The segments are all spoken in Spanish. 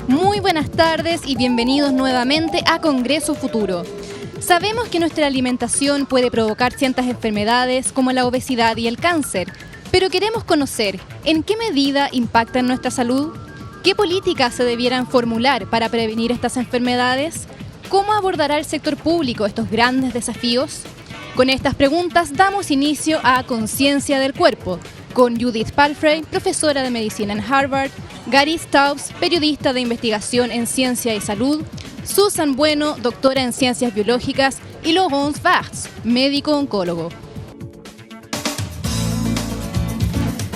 Muy buenas tardes y bienvenidos nuevamente a Congreso Futuro. Sabemos que nuestra alimentación puede provocar ciertas enfermedades como la obesidad y el cáncer, pero queremos conocer en qué medida impactan nuestra salud, qué políticas se debieran formular para prevenir estas enfermedades, cómo abordará el sector público estos grandes desafíos. Con estas preguntas damos inicio a Conciencia del Cuerpo, con Judith Palfrey, profesora de medicina en Harvard, Gary Staubbs, periodista de investigación en ciencia y salud, Susan Bueno, doctora en ciencias biológicas, y Laurence Varts, médico oncólogo.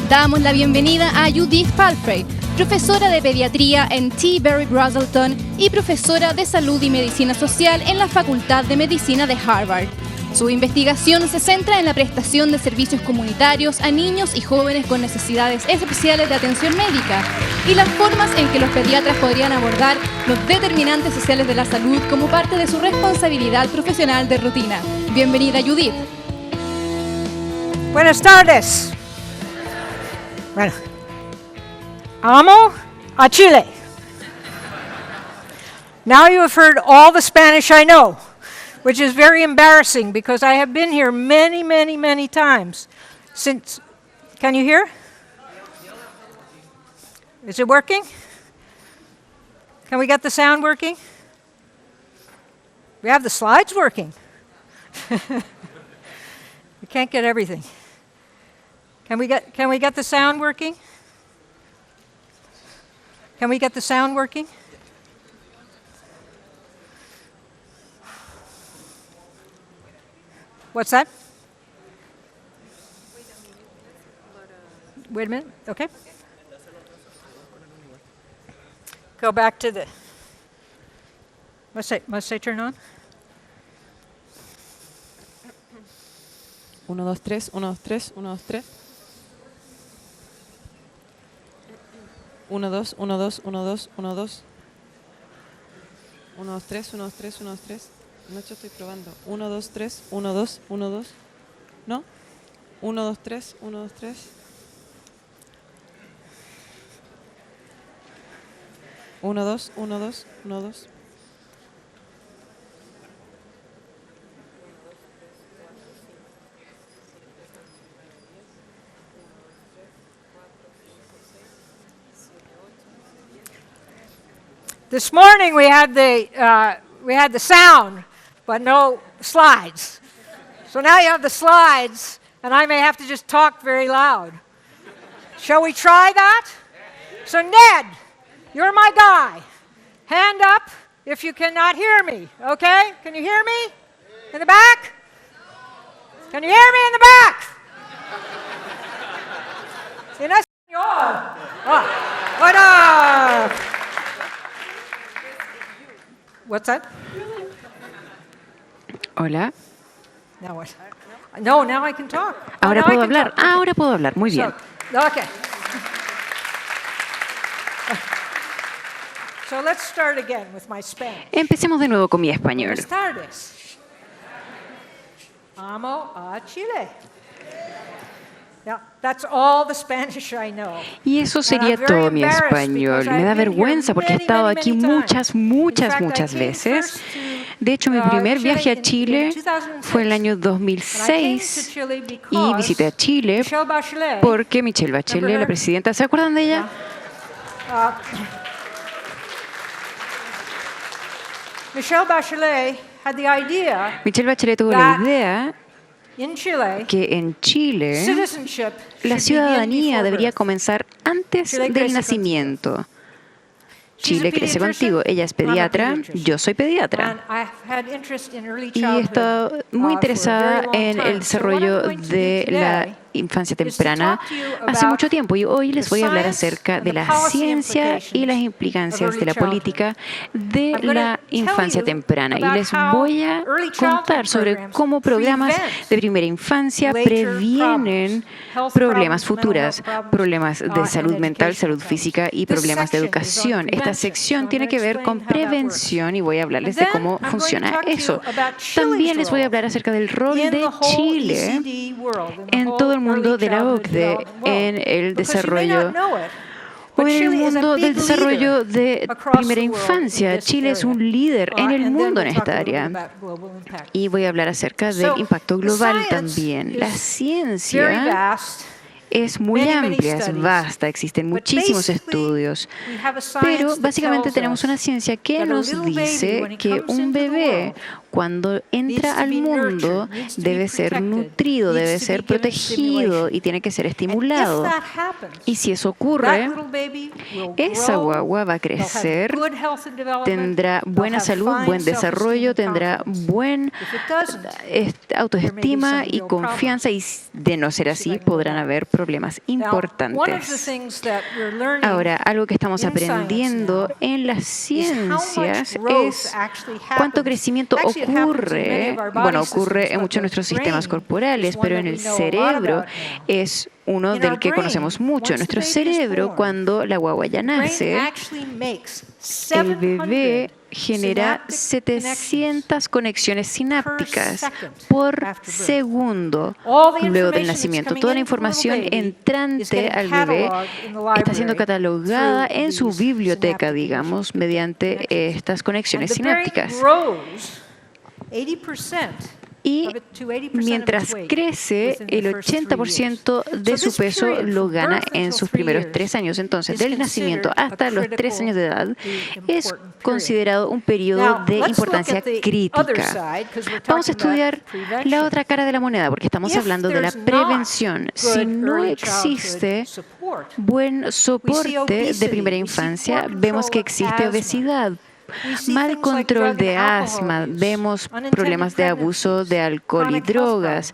Damos la bienvenida a Judith Palfrey, profesora de pediatría en T. Berry Brazelton y profesora de salud y medicina social en la Facultad de Medicina de Harvard. Su investigación se centra en la prestación de servicios comunitarios a niños y jóvenes con necesidades especiales de atención médica y las formas en que los pediatras podrían abordar los determinantes sociales de la salud como parte de su responsabilidad profesional de rutina. Bienvenida, Judith. Buenas tardes. Bueno, amo a Chile. Now you have heard all the Spanish I know, which is very embarrassing because I have been here many times since. Can you hear? Is it working? Can we get the sound working? We have the slides working. We can't get everything. Can we get the sound working? Can we get the sound working? What's that? Wait a minute. Okay. Go back to the. Must I turn on? 1, 2, 3, 1, 2, 3, 1, 2, 3. 1, 2, 1, 2, 1, 2, 1, 2. 1, 2, 3, 1, 2, 3, 1, 2, 3. Nacho, estoy probando. 1, 2, 3, 1, 2, 1, 2. ¿No? 1, 2, 3, 1, 2, 3. Uno, dos, 1, 2, 1, 2. This morning we had the sound, but no slides. So now you have the slides, and I may have to just talk very loud. Shall we try that? So Ned, you're my guy. Hand up if you cannot hear me, okay? Can you hear me? In the back? Can you hear me in the back? En español. Bueno. What's that? Hola. Now what? No, now I can talk. Ahora now I puedo can hablar. talk. Ahora puedo hablar. Muy bien. Okay. So let's start again with my Spanish. Empecemos de nuevo con mi español. Buenas tardes. Amo a Chile. Yeah, that's all the Spanish I know. Y eso sería todo mi español. Me da vergüenza porque he estado aquí muchas veces. De hecho, mi primer viaje a Chile fue el año 2006 y visité a Chile porque Michelle Bachelet, la presidenta, ¿se acuerdan de ella? Michelle Bachelet tuvo la idea que en Chile la ciudadanía debería comenzar antes del nacimiento. Chile crece contigo. Ella es pediatra, yo soy pediatra. Y he estado muy interesada en el desarrollo de la infancia temprana hace mucho tiempo y hoy les voy a hablar acerca de la ciencia y las implicancias de la política de la infancia temprana y les voy a contar sobre cómo programas de primera infancia previenen problemas futuros, problemas de salud mental, salud física y problemas de educación. Esta sección tiene que ver con prevención y voy a hablarles de cómo funciona eso. También les voy a hablar acerca del rol de Chile en todo el mundo de la OCDE en el desarrollo o en el mundo del desarrollo de primera infancia. Chile es un líder en el mundo en esta área. Y voy a hablar acerca del impacto global también. La ciencia es muy amplia, es vasta, existen muchísimos estudios, pero básicamente tenemos una ciencia que nos dice que un bebé, cuando entra al mundo, debe ser nutrido, debe ser protegido y tiene que ser estimulado. Y si eso ocurre, esa guagua va a crecer, tendrá buena salud, buen desarrollo, tendrá buen autoestima y confianza, y de no ser así podrán haber problemas importantes. Ahora, algo que estamos aprendiendo en las ciencias es cuánto crecimiento ocurre en muchos de nuestros sistemas corporales, pero en el cerebro es uno del que conocemos mucho. Nuestro cerebro, cuando la guagua ya nace, el bebé genera 700 conexiones sinápticas por segundo luego del nacimiento. Toda la información entrante al bebé está siendo catalogada en su biblioteca, digamos, mediante estas conexiones sinápticas. Y mientras crece, el 80% de su peso lo gana en sus primeros 3 años. Entonces, del nacimiento hasta los 3 años de edad, es considerado un periodo de importancia crítica. Vamos a estudiar la otra cara de la moneda, porque estamos hablando de la prevención. Si no existe buen soporte de primera infancia, vemos que existe obesidad, mal control de asma, vemos problemas de abuso de alcohol y drogas,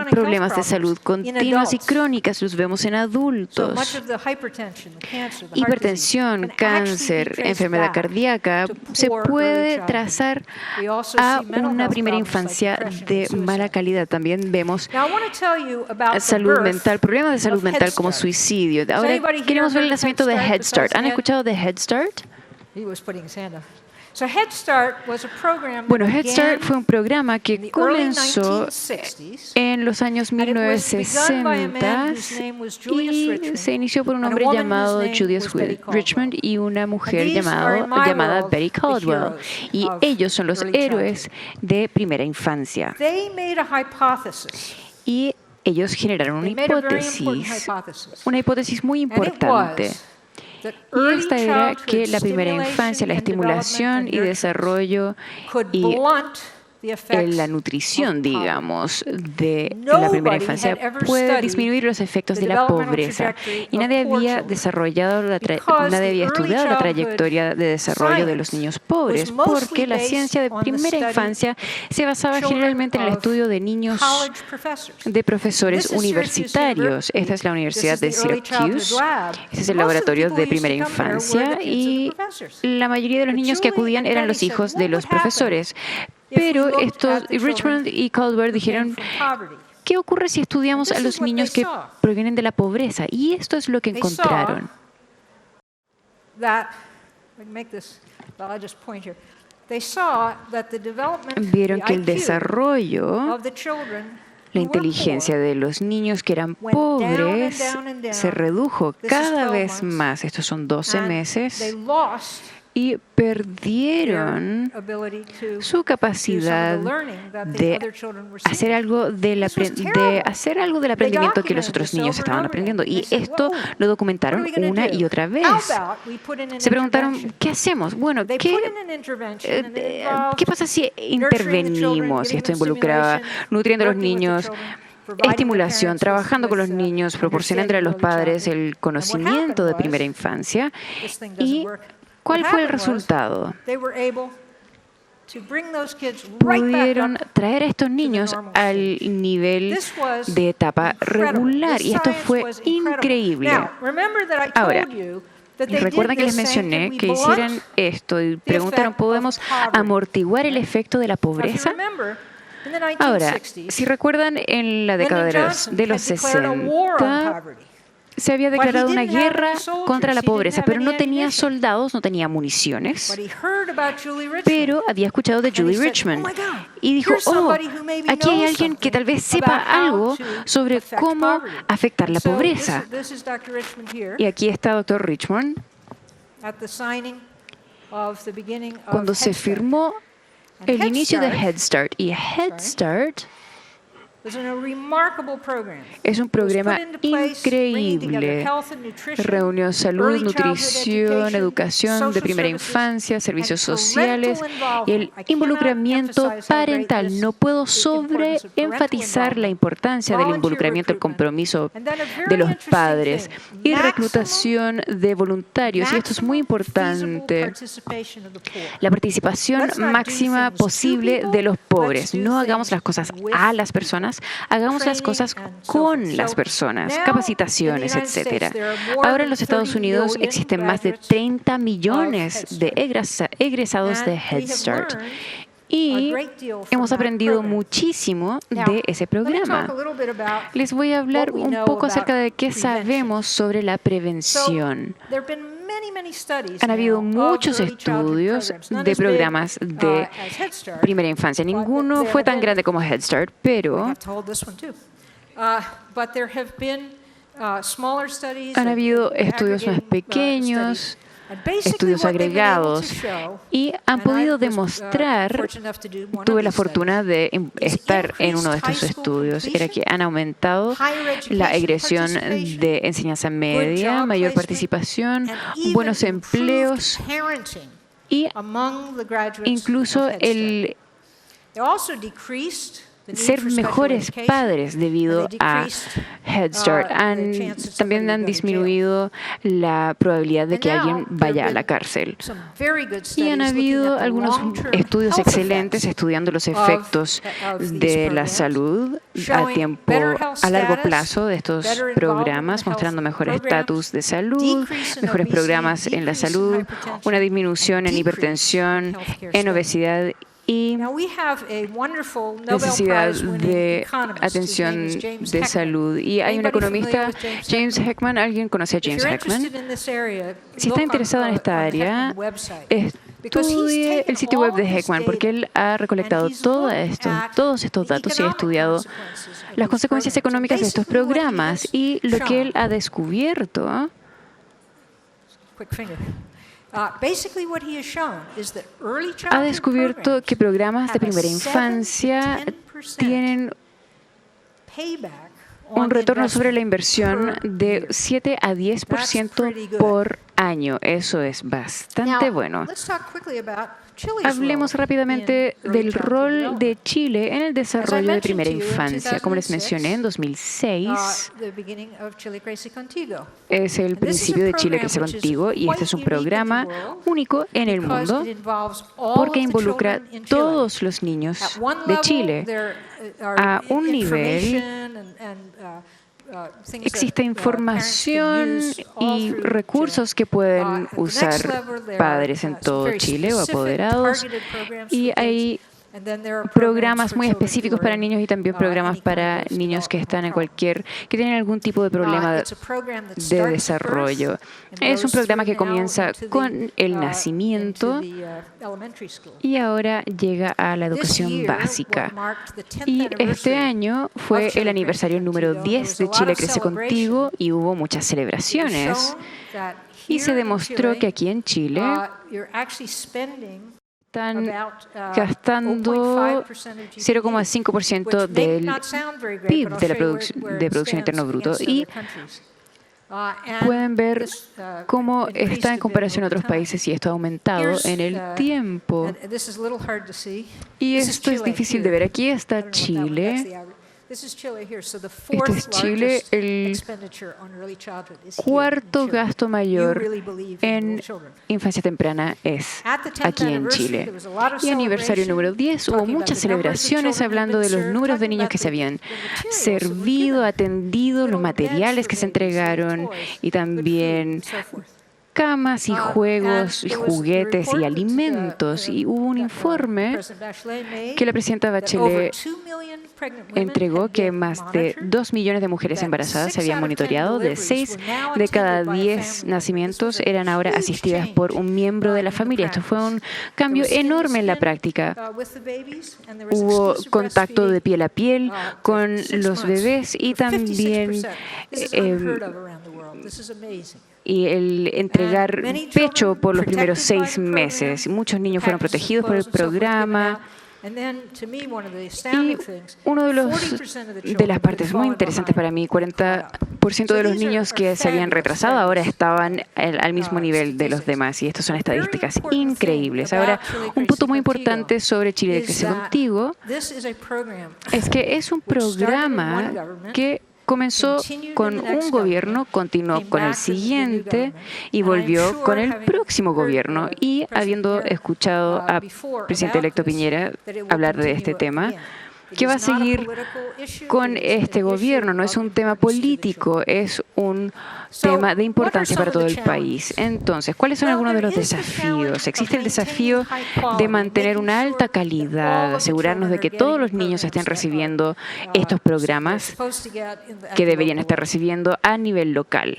problemas de salud continuas y crónicas los vemos en adultos. Hipertensión, cáncer, enfermedad cardíaca se puede trazar a una primera infancia de mala calidad. También vemos salud mental, problemas de salud mental como suicidio. Ahora queremos ver el nacimiento de Head Start. ¿Han escuchado de Head Start? Bueno, Head Start fue un programa que comenzó en los años 1960 y se inició por un hombre llamado Julius Richmond y una mujer llamada Betty Caldwell. Y ellos son los héroes de primera infancia. Y ellos generaron una hipótesis muy importante. Y esta era que la primera infancia, la estimulación y desarrollo y la nutrición, nutrición, de la primera infancia puede disminuir los efectos de la pobreza. Y nadie había estudiado la trayectoria de desarrollo de los niños pobres, porque la ciencia de primera infancia se basaba generalmente en el estudio de niños de profesores universitarios. Esta es la Universidad de Syracuse, este es el laboratorio de primera infancia, y la mayoría de los niños que acudían eran los hijos de los profesores. Pero Richmond y Caldwell dijeron, ¿qué ocurre si estudiamos a los niños que provienen de la pobreza? Y esto es lo que encontraron. Vieron que el desarrollo, la inteligencia de los niños que eran pobres se redujo cada vez más. Estos son 12 meses. Y perdieron su capacidad de hacer algo del aprendimiento que los otros niños estaban aprendiendo. Y esto lo documentaron una y otra vez. Se preguntaron, ¿qué hacemos? Bueno, ¿qué pasa si intervenimos? Si esto involucraba nutriendo a los niños, estimulación, trabajando con los niños, proporcionando a los padres el conocimiento de primera infancia. ¿Y cuál fue el resultado? Pudieron traer a estos niños al nivel de etapa regular, y esto fue increíble. Ahora, recuerdan que les mencioné que hicieran esto y preguntaron, ¿podemos amortiguar el efecto de la pobreza? Ahora, si recuerdan, en la década de los 60, se había declarado una guerra contra la pobreza, pero no tenía soldados, no tenía municiones. Pero había escuchado de Julie Richmond y dijo, aquí hay alguien que tal vez sepa algo sobre cómo afectar la pobreza. Y aquí está Dr. Richmond cuando se firmó el inicio de Head Start. Y Head Start es un programa increíble. Reunió salud, nutrición, educación de primera infancia, servicios sociales y el involucramiento parental. No puedo sobreenfatizar la importancia del involucramiento, el compromiso de los padres y reclutación de voluntarios. Y esto es muy importante. La participación máxima posible de los pobres. No hagamos las cosas a las personas, hagamos las cosas con las personas, capacitaciones, etc. Ahora en los Estados Unidos existen más de 30 millones de egresados de Head Start. Y hemos aprendido muchísimo de ese programa. Les voy a hablar un poco acerca de qué sabemos sobre la prevención. Han habido muchos estudios de programas de primera infancia. Ninguno fue tan grande como Head Start, pero han habido estudios más pequeños, estudios agregados, y han podido demostrar, tuve la fortuna de estar en uno de estos estudios, era que han aumentado la egresión de enseñanza media, mayor participación, buenos empleos y incluso el ser mejores padres debido a Head Start. También han disminuido la probabilidad de que alguien vaya a la cárcel. Y han habido algunos estudios excelentes estudiando los efectos de la salud a largo plazo de estos programas, mostrando mejor estatus de salud, mejores programas en la salud, una disminución en hipertensión, en obesidad y necesidad de atención de salud. Y hay un economista, James Heckman. ¿Alguien conoce a James Heckman? Si está interesado en esta área, estudie el sitio web de Heckman, porque él ha recolectado todos estos datos y ha estudiado las consecuencias económicas de estos programas. Y lo que él ha descubierto ha descubierto que programas de primera infancia tienen un retorno sobre la inversión de 7 a 10% por año. Eso es bastante bueno. Hablemos rápidamente del rol de Chile en el desarrollo de primera infancia. Como les mencioné, en 2006 es el principio de Chile Crece Contigo, y este es un programa único en el mundo porque involucra a todos los niños de Chile. A un nivel existe información y recursos que pueden usar padres en todo Chile o apoderados, y hay programas muy específicos para niños y también programas para niños que están que tienen algún tipo de problema de desarrollo. Es un programa que comienza con el nacimiento y ahora llega a la educación básica. Y este año fue el aniversario número 10 de Chile Crece Contigo y hubo muchas celebraciones. Y se demostró que aquí en Chile están gastando 0,5% del PIB, de Producción Interno Bruto, y pueden ver cómo está en comparación a otros países, y esto ha aumentado en el tiempo. Y esto es difícil de ver. Aquí está Chile. Este es Chile, el cuarto gasto mayor en infancia temprana es aquí en Chile. Y aniversario número 10, hubo muchas celebraciones hablando de los números de niños que se habían servido, atendido, los materiales que se entregaron y también camas y juegos y juguetes y alimentos. Y hubo un informe que la presidenta Bachelet entregó que más de 2 millones de mujeres embarazadas se habían monitoreado. De 6 de cada 10 nacimientos eran ahora asistidas por un miembro de la familia. Esto fue un cambio enorme en la práctica. Hubo contacto de piel a piel con los bebés y también y el entregar pecho por los primeros 6 meses. Muchos niños fueron protegidos por el programa. Y una de las partes muy interesantes para mí, 40% de los niños que se habían retrasado ahora estaban al mismo nivel de los demás. Y estas son estadísticas increíbles. Ahora, un punto muy importante sobre Chile Crece Contigo es que es un programa que comenzó con un gobierno, continuó con el siguiente y volvió con el próximo gobierno. Y habiendo escuchado al presidente electo Piñera hablar de este tema, que va a seguir con este gobierno. No es un tema político, es un tema de importancia para todo el país. Entonces, ¿cuáles son algunos de los desafíos? Existe el desafío de mantener una alta calidad, asegurarnos de que todos los niños estén recibiendo estos programas que deberían estar recibiendo a nivel local.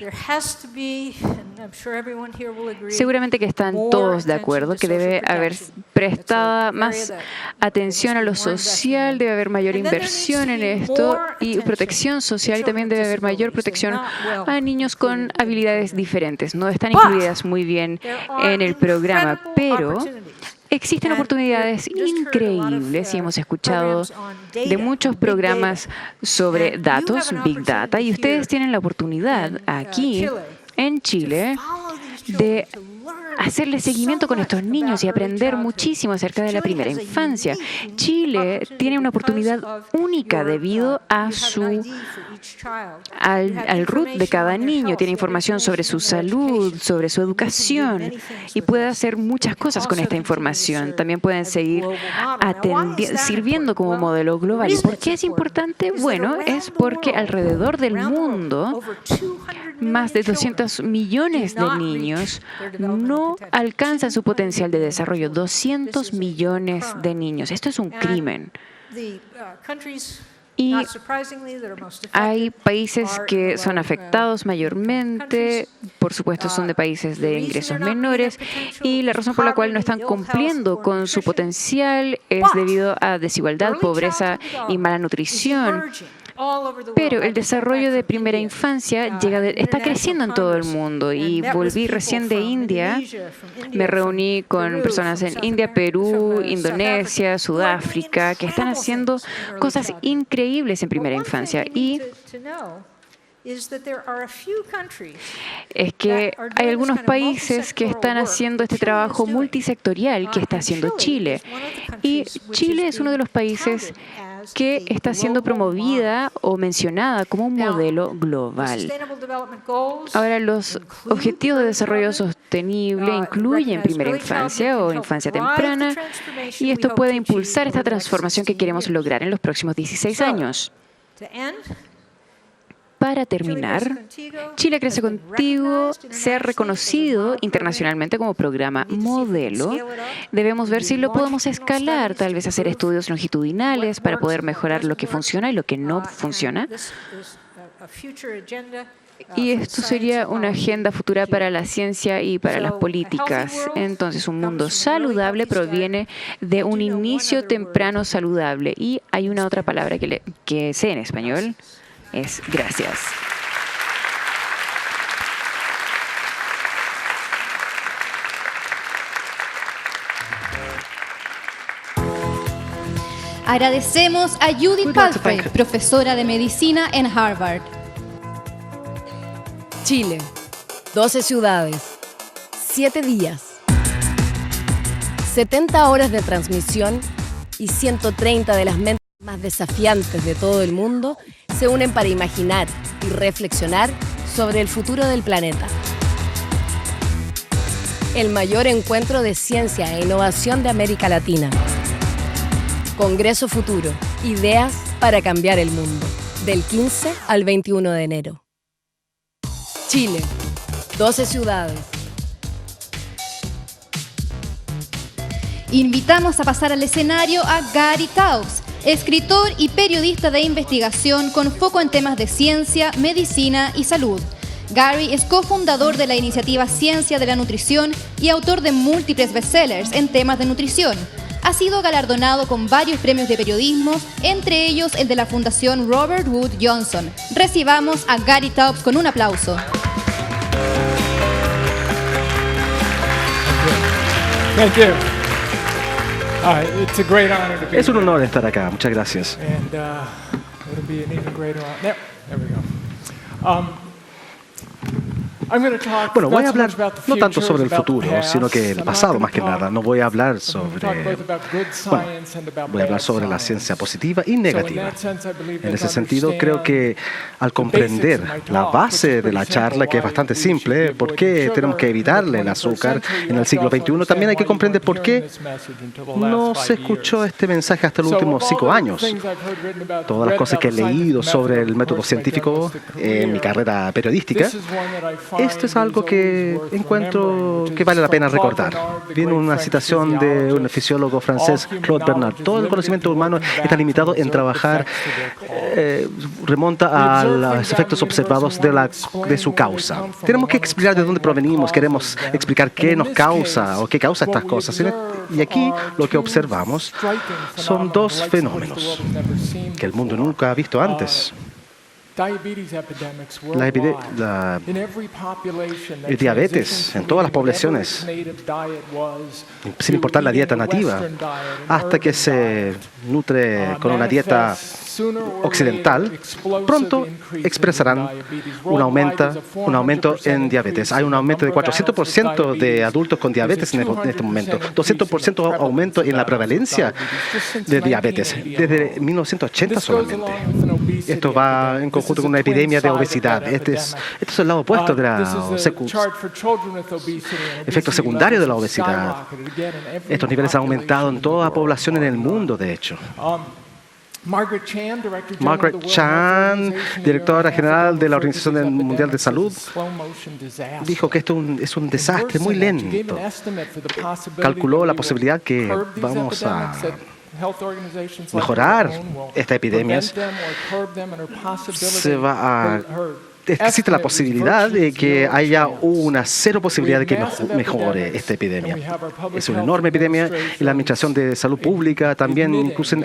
Seguramente que están todos de acuerdo que debe haber prestada más atención a lo social, debe haber mayor inversión en esto y protección social, y también debe haber mayor protección a niños con habilidades diferentes. No están incluidas muy bien en el programa, pero existen oportunidades increíbles y hemos escuchado de muchos programas sobre datos, Big Data, y ustedes tienen la oportunidad aquí en Chile de hacerle seguimiento con estos niños y aprender muchísimo acerca de la primera infancia. Chile tiene una oportunidad única debido a al RUT de cada niño. Tiene información sobre su salud, sobre su educación y puede hacer muchas cosas con esta información. También pueden seguir sirviendo como modelo global. ¿Y por qué es importante? Bueno, es porque alrededor del mundo más de 200 millones de niños no alcanzan su potencial de desarrollo. 200 millones de niños. Esto es un crimen. Y hay países que son afectados mayormente, por supuesto son de países de ingresos menores, y la razón por la cual no están cumpliendo con su potencial es debido a desigualdad, pobreza y mala nutrición. Pero el desarrollo de primera infancia está creciendo en todo el mundo y volví recién de India. Me reuní con personas en India, Perú, Indonesia, Sudáfrica, que están haciendo cosas increíbles en primera infancia. Y es que hay algunos países que están haciendo este trabajo multisectorial que está haciendo Chile. Y Chile es uno de los países que está siendo promovida o mencionada como un modelo global. Ahora, los Objetivos de Desarrollo Sostenible incluyen primera infancia o infancia temprana, y esto puede impulsar esta transformación que queremos lograr en los próximos 16 años. Para terminar, Chile Crece Contigo se ha reconocido internacionalmente como programa modelo. Debemos ver si lo podemos escalar, tal vez hacer estudios longitudinales para poder mejorar lo que funciona y lo que no funciona. Y esto sería una agenda futura para la ciencia y para las políticas. Entonces, un mundo saludable proviene de un inicio temprano saludable. Y hay una otra palabra que sé en español. Es gracias. Agradecemos a Judith Palfrey, profesora de medicina en Harvard. Chile, 12 ciudades, 7 días, 70 horas de transmisión y 130 de las mentes más desafiantes de todo el mundo se unen para imaginar y reflexionar sobre el futuro del planeta. El mayor encuentro de ciencia e innovación de América Latina. Congreso Futuro. Ideas para cambiar el mundo. Del 15 al 21 de enero. Chile. 12 ciudades. Invitamos a pasar al escenario a Gary Taubes, escritor y periodista de investigación con foco en temas de ciencia, medicina y salud. Gary es cofundador de la iniciativa Ciencia de la Nutrición y autor de múltiples bestsellers en temas de nutrición. Ha sido galardonado con varios premios de periodismo, entre ellos el de la Fundación Robert Wood Johnson. Recibamos a Gary Taubes con un aplauso. Thank you. It's a great honor to be Es un honor estar acá. Muchas gracias. And it'll be an even greater honor. There we go. Bueno, voy a hablar no tanto sobre el futuro, sino que el pasado más que nada. No voy a hablar sobre... Bueno, voy a hablar sobre la ciencia positiva y negativa. En ese sentido, creo que al comprender la base de la charla, que es bastante simple, por qué tenemos que evitarle el azúcar en el siglo XXI, también hay que comprender por qué no se escuchó este mensaje hasta los últimos 5 años. Todas las cosas que he leído sobre el método científico en mi carrera periodística, esto es algo que encuentro que vale la pena recordar. Viene una citación de un fisiólogo francés, Claude Bernard. Todo el conocimiento humano está limitado en trabajar, remonta a los efectos observados de su causa. Tenemos que explicar de dónde provenimos, queremos explicar qué nos causa o qué causa estas cosas. Y aquí lo que observamos son 2 fenómenos que el mundo nunca ha visto antes. El diabetes en todas las poblaciones, sin importar la dieta nativa, hasta que se nutre con una dieta occidental, pronto expresarán un aumento en diabetes. Hay un aumento de 400% de adultos con diabetes en este momento, 200% aumento en la prevalencia de diabetes desde 1980 solamente. Esto va en conjunto con una epidemia de obesidad. Este es el lado opuesto de efecto secundario de la obesidad. Estos niveles han aumentado en toda la población en el mundo, de hecho. Margaret Chan, directora general de la Organización Mundial de Salud, dijo que esto es un desastre muy lento. Calculó la posibilidad que vamos a mejorar esta epidemia. Existe la posibilidad de que haya una 0 posibilidad de que mejore esta epidemia. Es una enorme epidemia y la Administración de Salud Pública también incluso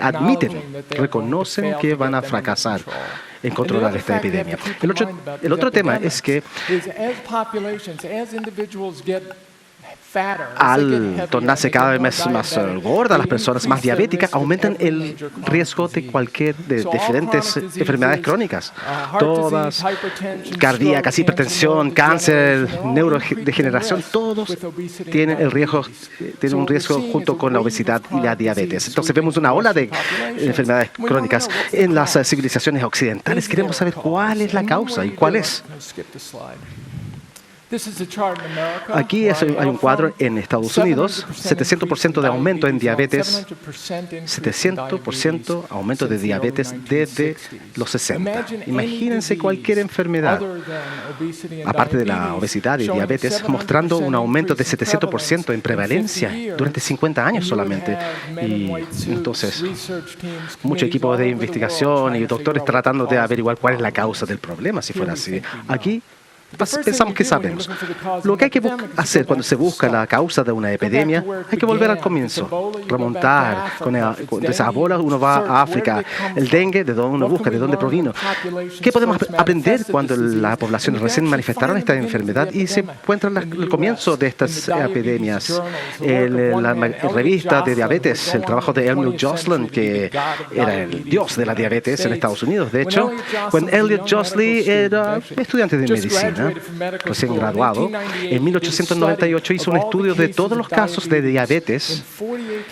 reconocen que van a fracasar en controlar esta epidemia. El otro tema es que al tornarse cada vez más gordas las personas, más diabéticas, aumentan el riesgo de diferentes enfermedades crónicas. Todas, cardíacas, hipertensión, cáncer, neurodegeneración, todos tienen un riesgo junto con la obesidad y la diabetes. Entonces vemos una ola de enfermedades crónicas en las civilizaciones occidentales. Queremos saber cuál es la causa y cuál es. Aquí hay un cuadro en Estados Unidos, 700% de aumento en diabetes, 700% aumento de diabetes desde los 60. Imagínense cualquier enfermedad, aparte de la obesidad y diabetes, mostrando un aumento de 700% en prevalencia durante 50 años solamente. Y entonces, mucho equipo de investigación y doctores tratando de averiguar cuál es la causa del problema, si fuera así. Aquí pensamos que sabemos. Lo que hay que hacer cuando se busca la causa de una epidemia, hay que volver al comienzo, remontar. Con esa bola uno va a África. El dengue, ¿de dónde uno busca? ¿De dónde provino? ¿Qué podemos aprender cuando la población recién manifestaron esta enfermedad y se encuentra el comienzo de estas epidemias? La revista de diabetes, el trabajo de Elliot Joslin, que era el dios de la diabetes en Estados Unidos. De hecho, cuando Elliot Joslin era estudiante de medicina, recién graduado, en 1898 hizo un estudio de todos los casos de diabetes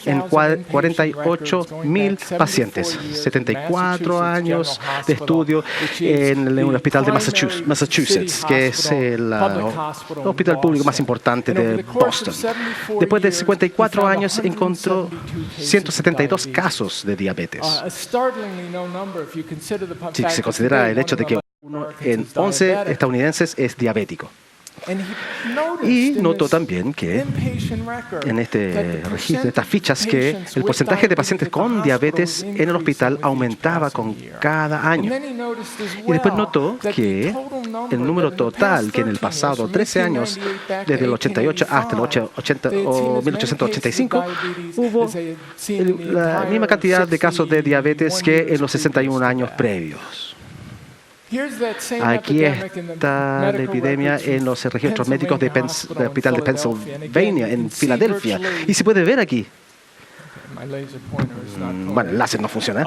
en 48,000 pacientes. 74 años de estudio en un hospital de Massachusetts, que es el hospital público más importante de Boston. Después de 54 años encontró 172 casos de diabetes. Si se considera el hecho de que 1 en 11 estadounidenses es diabético. Y notó también que en este registro, estas fichas, que el porcentaje de pacientes con diabetes en el hospital aumentaba con cada año. Y después notó que el número total, que en el pasado 13 años, desde el 88 hasta el 1885, hubo la misma cantidad de casos de diabetes que en los 61 años previos. Aquí está la epidemia en los registros médicos del Hospital de Pennsylvania, en Filadelfia. Y se puede ver aquí. Bueno, el láser no funciona.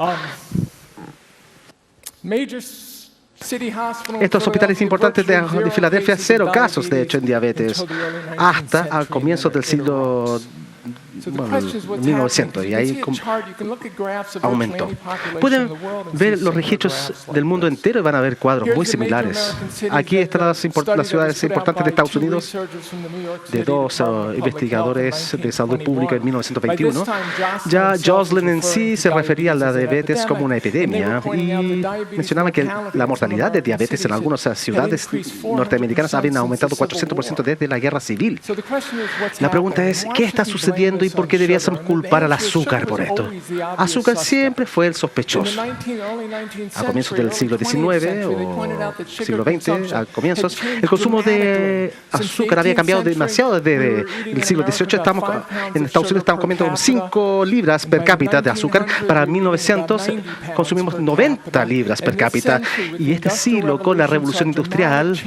Estos hospitales importantes de Filadelfia, 0 casos, de hecho, en diabetes, hasta al comienzo del siglo 1900, y ahí aumentó. Pueden ver los registros del mundo entero y van a ver cuadros muy similares. Aquí están las ciudades importantes de Estados Unidos, de 2 investigadores de salud pública en 1921. Ya Joslin en sí se refería a la diabetes como una epidemia y mencionaba que la mortalidad de diabetes en algunas ciudades norteamericanas había aumentado 400% desde la guerra civil. La pregunta es, ¿qué está sucediendo y por qué debiésemos culpar al azúcar por esto? Azúcar siempre fue el sospechoso. A comienzos del siglo XIX o siglo XX, a comienzos, el consumo de azúcar había cambiado demasiado desde el siglo XVIII. En Estados Unidos estamos comiendo 5 libras per cápita de azúcar. Para 1900 consumimos 90 libras per cápita. Y este siglo, con la revolución industrial,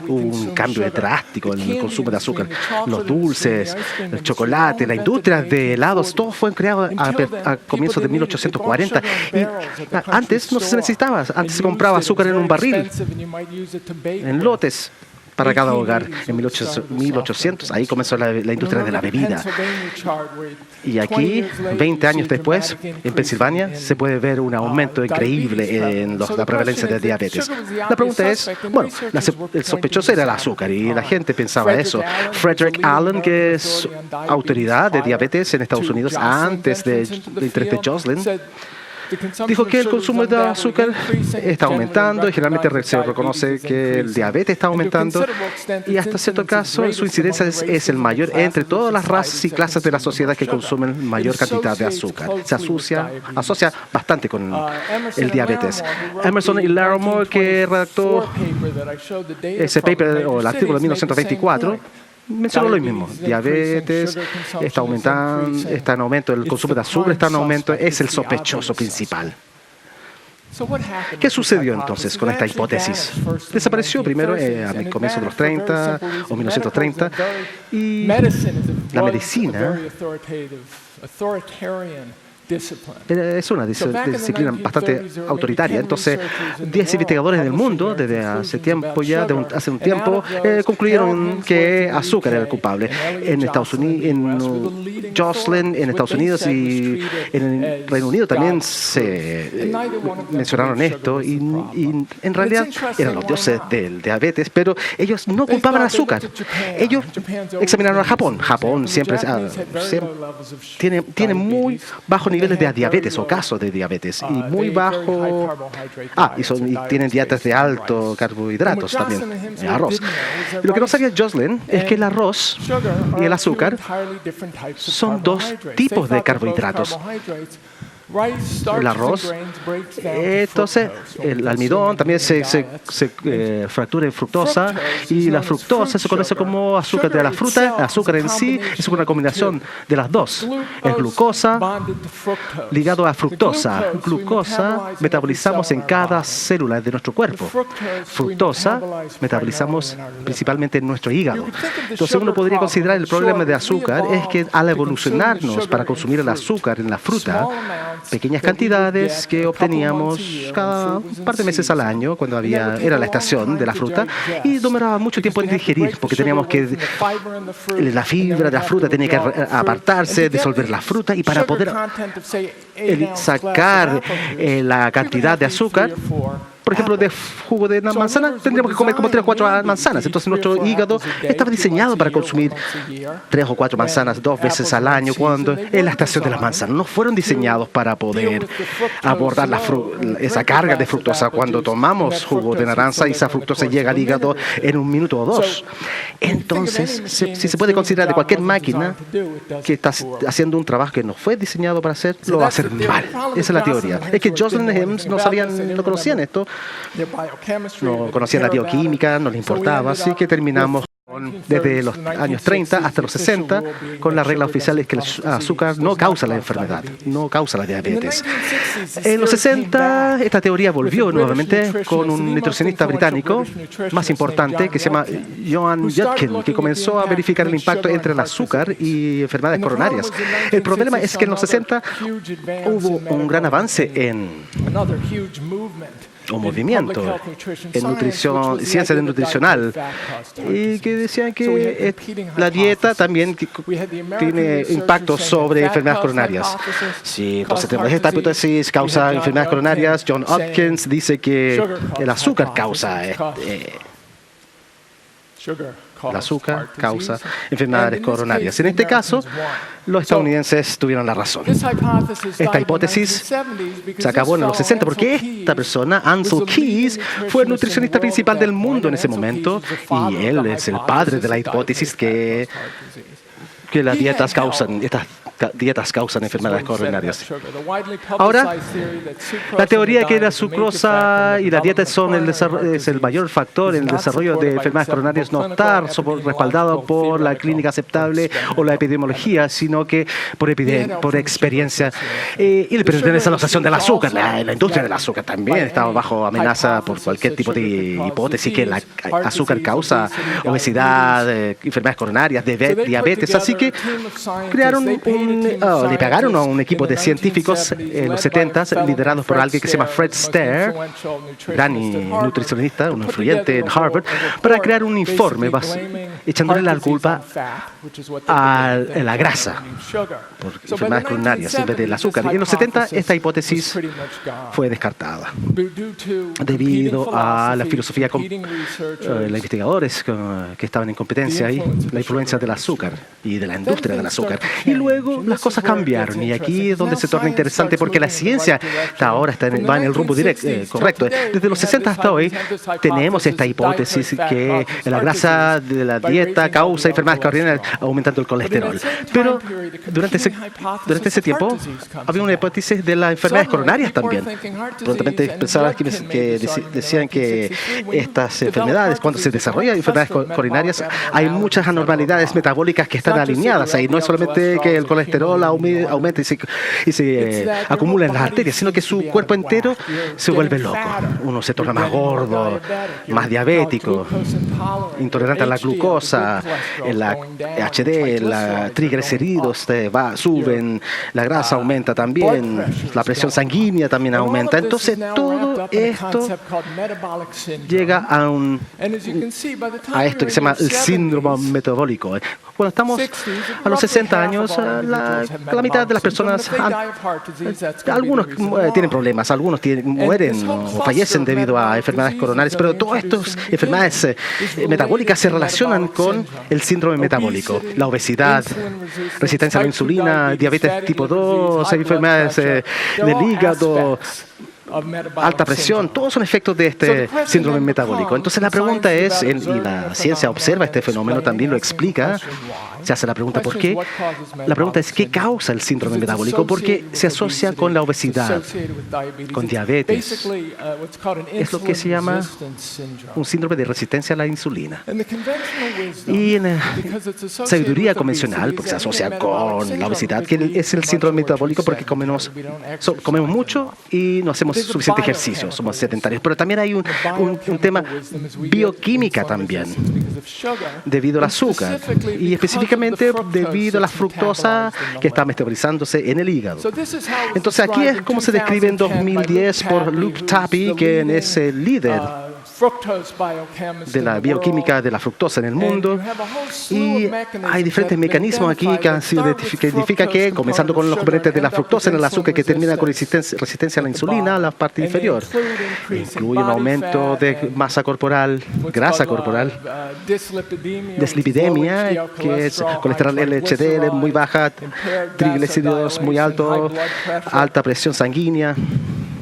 hubo un cambio drástico en el consumo de azúcar. Los dulces, el chocolate, la industria de helados, todo fue creado a comienzos de 1840. Y antes no se necesitaba, antes se compraba azúcar en un barril, en lotes, para cada hogar. En 1800, ahí comenzó la industria de la bebida. Y aquí, 20 años después, en Pensilvania, se puede ver un aumento increíble en la prevalencia de diabetes. La pregunta es, bueno, el sospechoso era el azúcar y la gente pensaba eso. Frederick Allen, que es autoridad de diabetes en Estados Unidos antes del interés de Joslin, dijo que el consumo de azúcar está aumentando y generalmente se reconoce que el diabetes está aumentando y hasta cierto caso su incidencia es el mayor entre todas las razas y clases de la sociedad que consumen mayor cantidad de azúcar. Se asocia bastante con el diabetes. Emerson y Larimore, que redactó ese paper o el artículo de 1924, mencionó lo mismo. Diabetes está aumentando, está en aumento, el consumo de azúcar está en aumento, es el sospechoso principal. ¿Qué sucedió entonces con esta hipótesis? Desapareció primero a comienzos de los 30 o 1930 y la medicina es una disciplina bastante autoritaria. Entonces, 10 investigadores del mundo, desde hace tiempo ya, hace un tiempo, concluyeron que azúcar era el culpable. En Estados Unidos, en Joslin, en Estados Unidos y en el Reino Unido también se mencionaron esto. Y en realidad eran los dioses del diabetes, pero ellos no culpaban al azúcar. Ellos examinaron a Japón. Japón siempre tiene muy bajo nivel de diabetes o casos de diabetes y muy bajo. Y tienen dietas de alto carbohidratos también, arroz. Y lo que no sabía Joslin es que el arroz y el azúcar son 2 tipos de carbohidratos. El arroz, entonces el almidón también se fractura en fructosa y la fructosa se conoce como azúcar de la fruta. El azúcar en sí es una combinación de las dos. Es glucosa ligado a fructosa. Glucosa metabolizamos en cada célula de nuestro cuerpo. Fructosa metabolizamos principalmente en nuestro hígado. Entonces uno podría considerar el problema de azúcar es que al evolucionarnos para consumir el azúcar en la fruta, pequeñas cantidades que obteníamos cada par de meses al año cuando era la estación de la fruta y demoraba mucho tiempo en digerir porque teníamos que la fibra de la fruta tenía que apartarse, disolver la fruta y para poder sacar la cantidad de azúcar por ejemplo, de jugo de una manzana, tendríamos que comer como 3 o 4 manzanas. Entonces nuestro hígado estaba diseñado para consumir 3 o 4 manzanas 2 veces al año, cuando en la estación de las manzanas. No fueron diseñados para poder abordar esa carga de fructosa. Cuando tomamos jugo de naranja, esa fructosa llega al hígado en 1 minuto o 2. Entonces, si se puede considerar de cualquier máquina que está haciendo un trabajo que no fue diseñado para hacer, lo va a hacer mal. Esa es la teoría. Es que Joslin y Helms no conocían esto, no conocían la bioquímica, no les importaba, así que terminamos desde los años 30 hasta los 60 con la regla oficial es que el azúcar no causa la enfermedad, no causa la diabetes. En los 60 esta teoría volvió nuevamente con un nutricionista británico más importante que se llama Joan Judkin, que comenzó a verificar el impacto entre el azúcar y enfermedades coronarias. El problema es que en los 60 hubo un gran avance en un movimiento en nutrición, ciencia nutricional, y que decían que la dieta también tiene impacto sobre enfermedades coronarias. Sí, entonces tenemos esta hipótesis, causa enfermedades coronarias. John Hopkins dice que el azúcar causa enfermedades coronarias. En este caso, los estadounidenses tuvieron la razón. Esta hipótesis se acabó en los 60 porque esta persona, Ansel Keys, fue el nutricionista principal del mundo en ese momento y él es el padre de la hipótesis que las dietas causan enfermedades coronarias. Ahora, la teoría que la sucrosa y la dieta son es el mayor factor en el desarrollo de enfermedades coronarias no está respaldado por la clínica aceptable o la epidemiología, sino que por experiencia. Y le pertenece a la asociación del azúcar. La industria del azúcar también está bajo amenaza por cualquier tipo de hipótesis que el azúcar causa obesidad, enfermedades coronarias, diabetes. Así que le pagaron a un equipo de científicos en los 70 liderados por alguien que se llama Fred Stair, gran nutricionista, un influyente en Harvard, para crear un informe echándole la culpa a la grasa por enfermedades coronarias en vez del azúcar. Y en los 70 esta hipótesis fue descartada debido a la filosofía los investigadores que estaban en competencia y la influencia del azúcar y de la industria del azúcar. Y luego las cosas cambiaron y aquí es donde se torna interesante porque la ciencia va en el rumbo correcto. Desde los 60 hasta hoy tenemos esta hipótesis que la grasa de la dieta causa enfermedades coronarias aumentando el colesterol. Pero durante ese tiempo había una hipótesis de las enfermedades coronarias también. Prontamente pensaban que decían que estas enfermedades, cuando se desarrollan enfermedades coronarias, hay muchas anormalidades metabólicas que están alineadas ahí. No es solamente que el colesterol aumenta y se acumula en las arterias, sino que su cuerpo entero se vuelve loco. Uno se torna más gordo, más diabético, intolerante a la glucosa, la HD, la triglicéridos suben, la grasa aumenta también, la presión sanguínea también aumenta. Entonces todo esto llega a esto que se llama el síndrome metabólico. Cuando estamos a los 60 años, la mitad de las personas, algunos tienen problemas, algunos mueren o fallecen debido a enfermedades coronarias, pero todas estas enfermedades metabólicas se relacionan con el síndrome metabólico, la obesidad, resistencia a la insulina, diabetes tipo 2, enfermedades del hígado, alta presión, todos son efectos de este síndrome metabólico. Entonces la pregunta es, y la ciencia observa este fenómeno, también lo explica, se hace la pregunta ¿por qué? La pregunta es ¿qué causa el síndrome metabólico? Porque se asocia con la obesidad, con diabetes. Es lo que se llama un síndrome de resistencia a la insulina. Y en la sabiduría convencional, porque se asocia con la obesidad, que es el síndrome metabólico porque comemos mucho y no hacemos suficiente ejercicio, somos sedentarios. Pero también hay un tema bioquímica también, debido al azúcar y específicamente debido a la fructosa que está metabolizándose en el hígado. Entonces aquí es como se describe en 2010 por Luke Tappy, que es el líder de la bioquímica de la fructosa en el mundo. Y hay diferentes mecanismos aquí que han sido que identifica que, comenzando con los componentes de la fructosa en el azúcar que termina con resistencia a la insulina, la parte inferior, incluye un aumento de masa corporal, grasa corporal, dislipidemia, que es colesterol LDL muy baja, triglicéridos muy altos, alta presión sanguínea,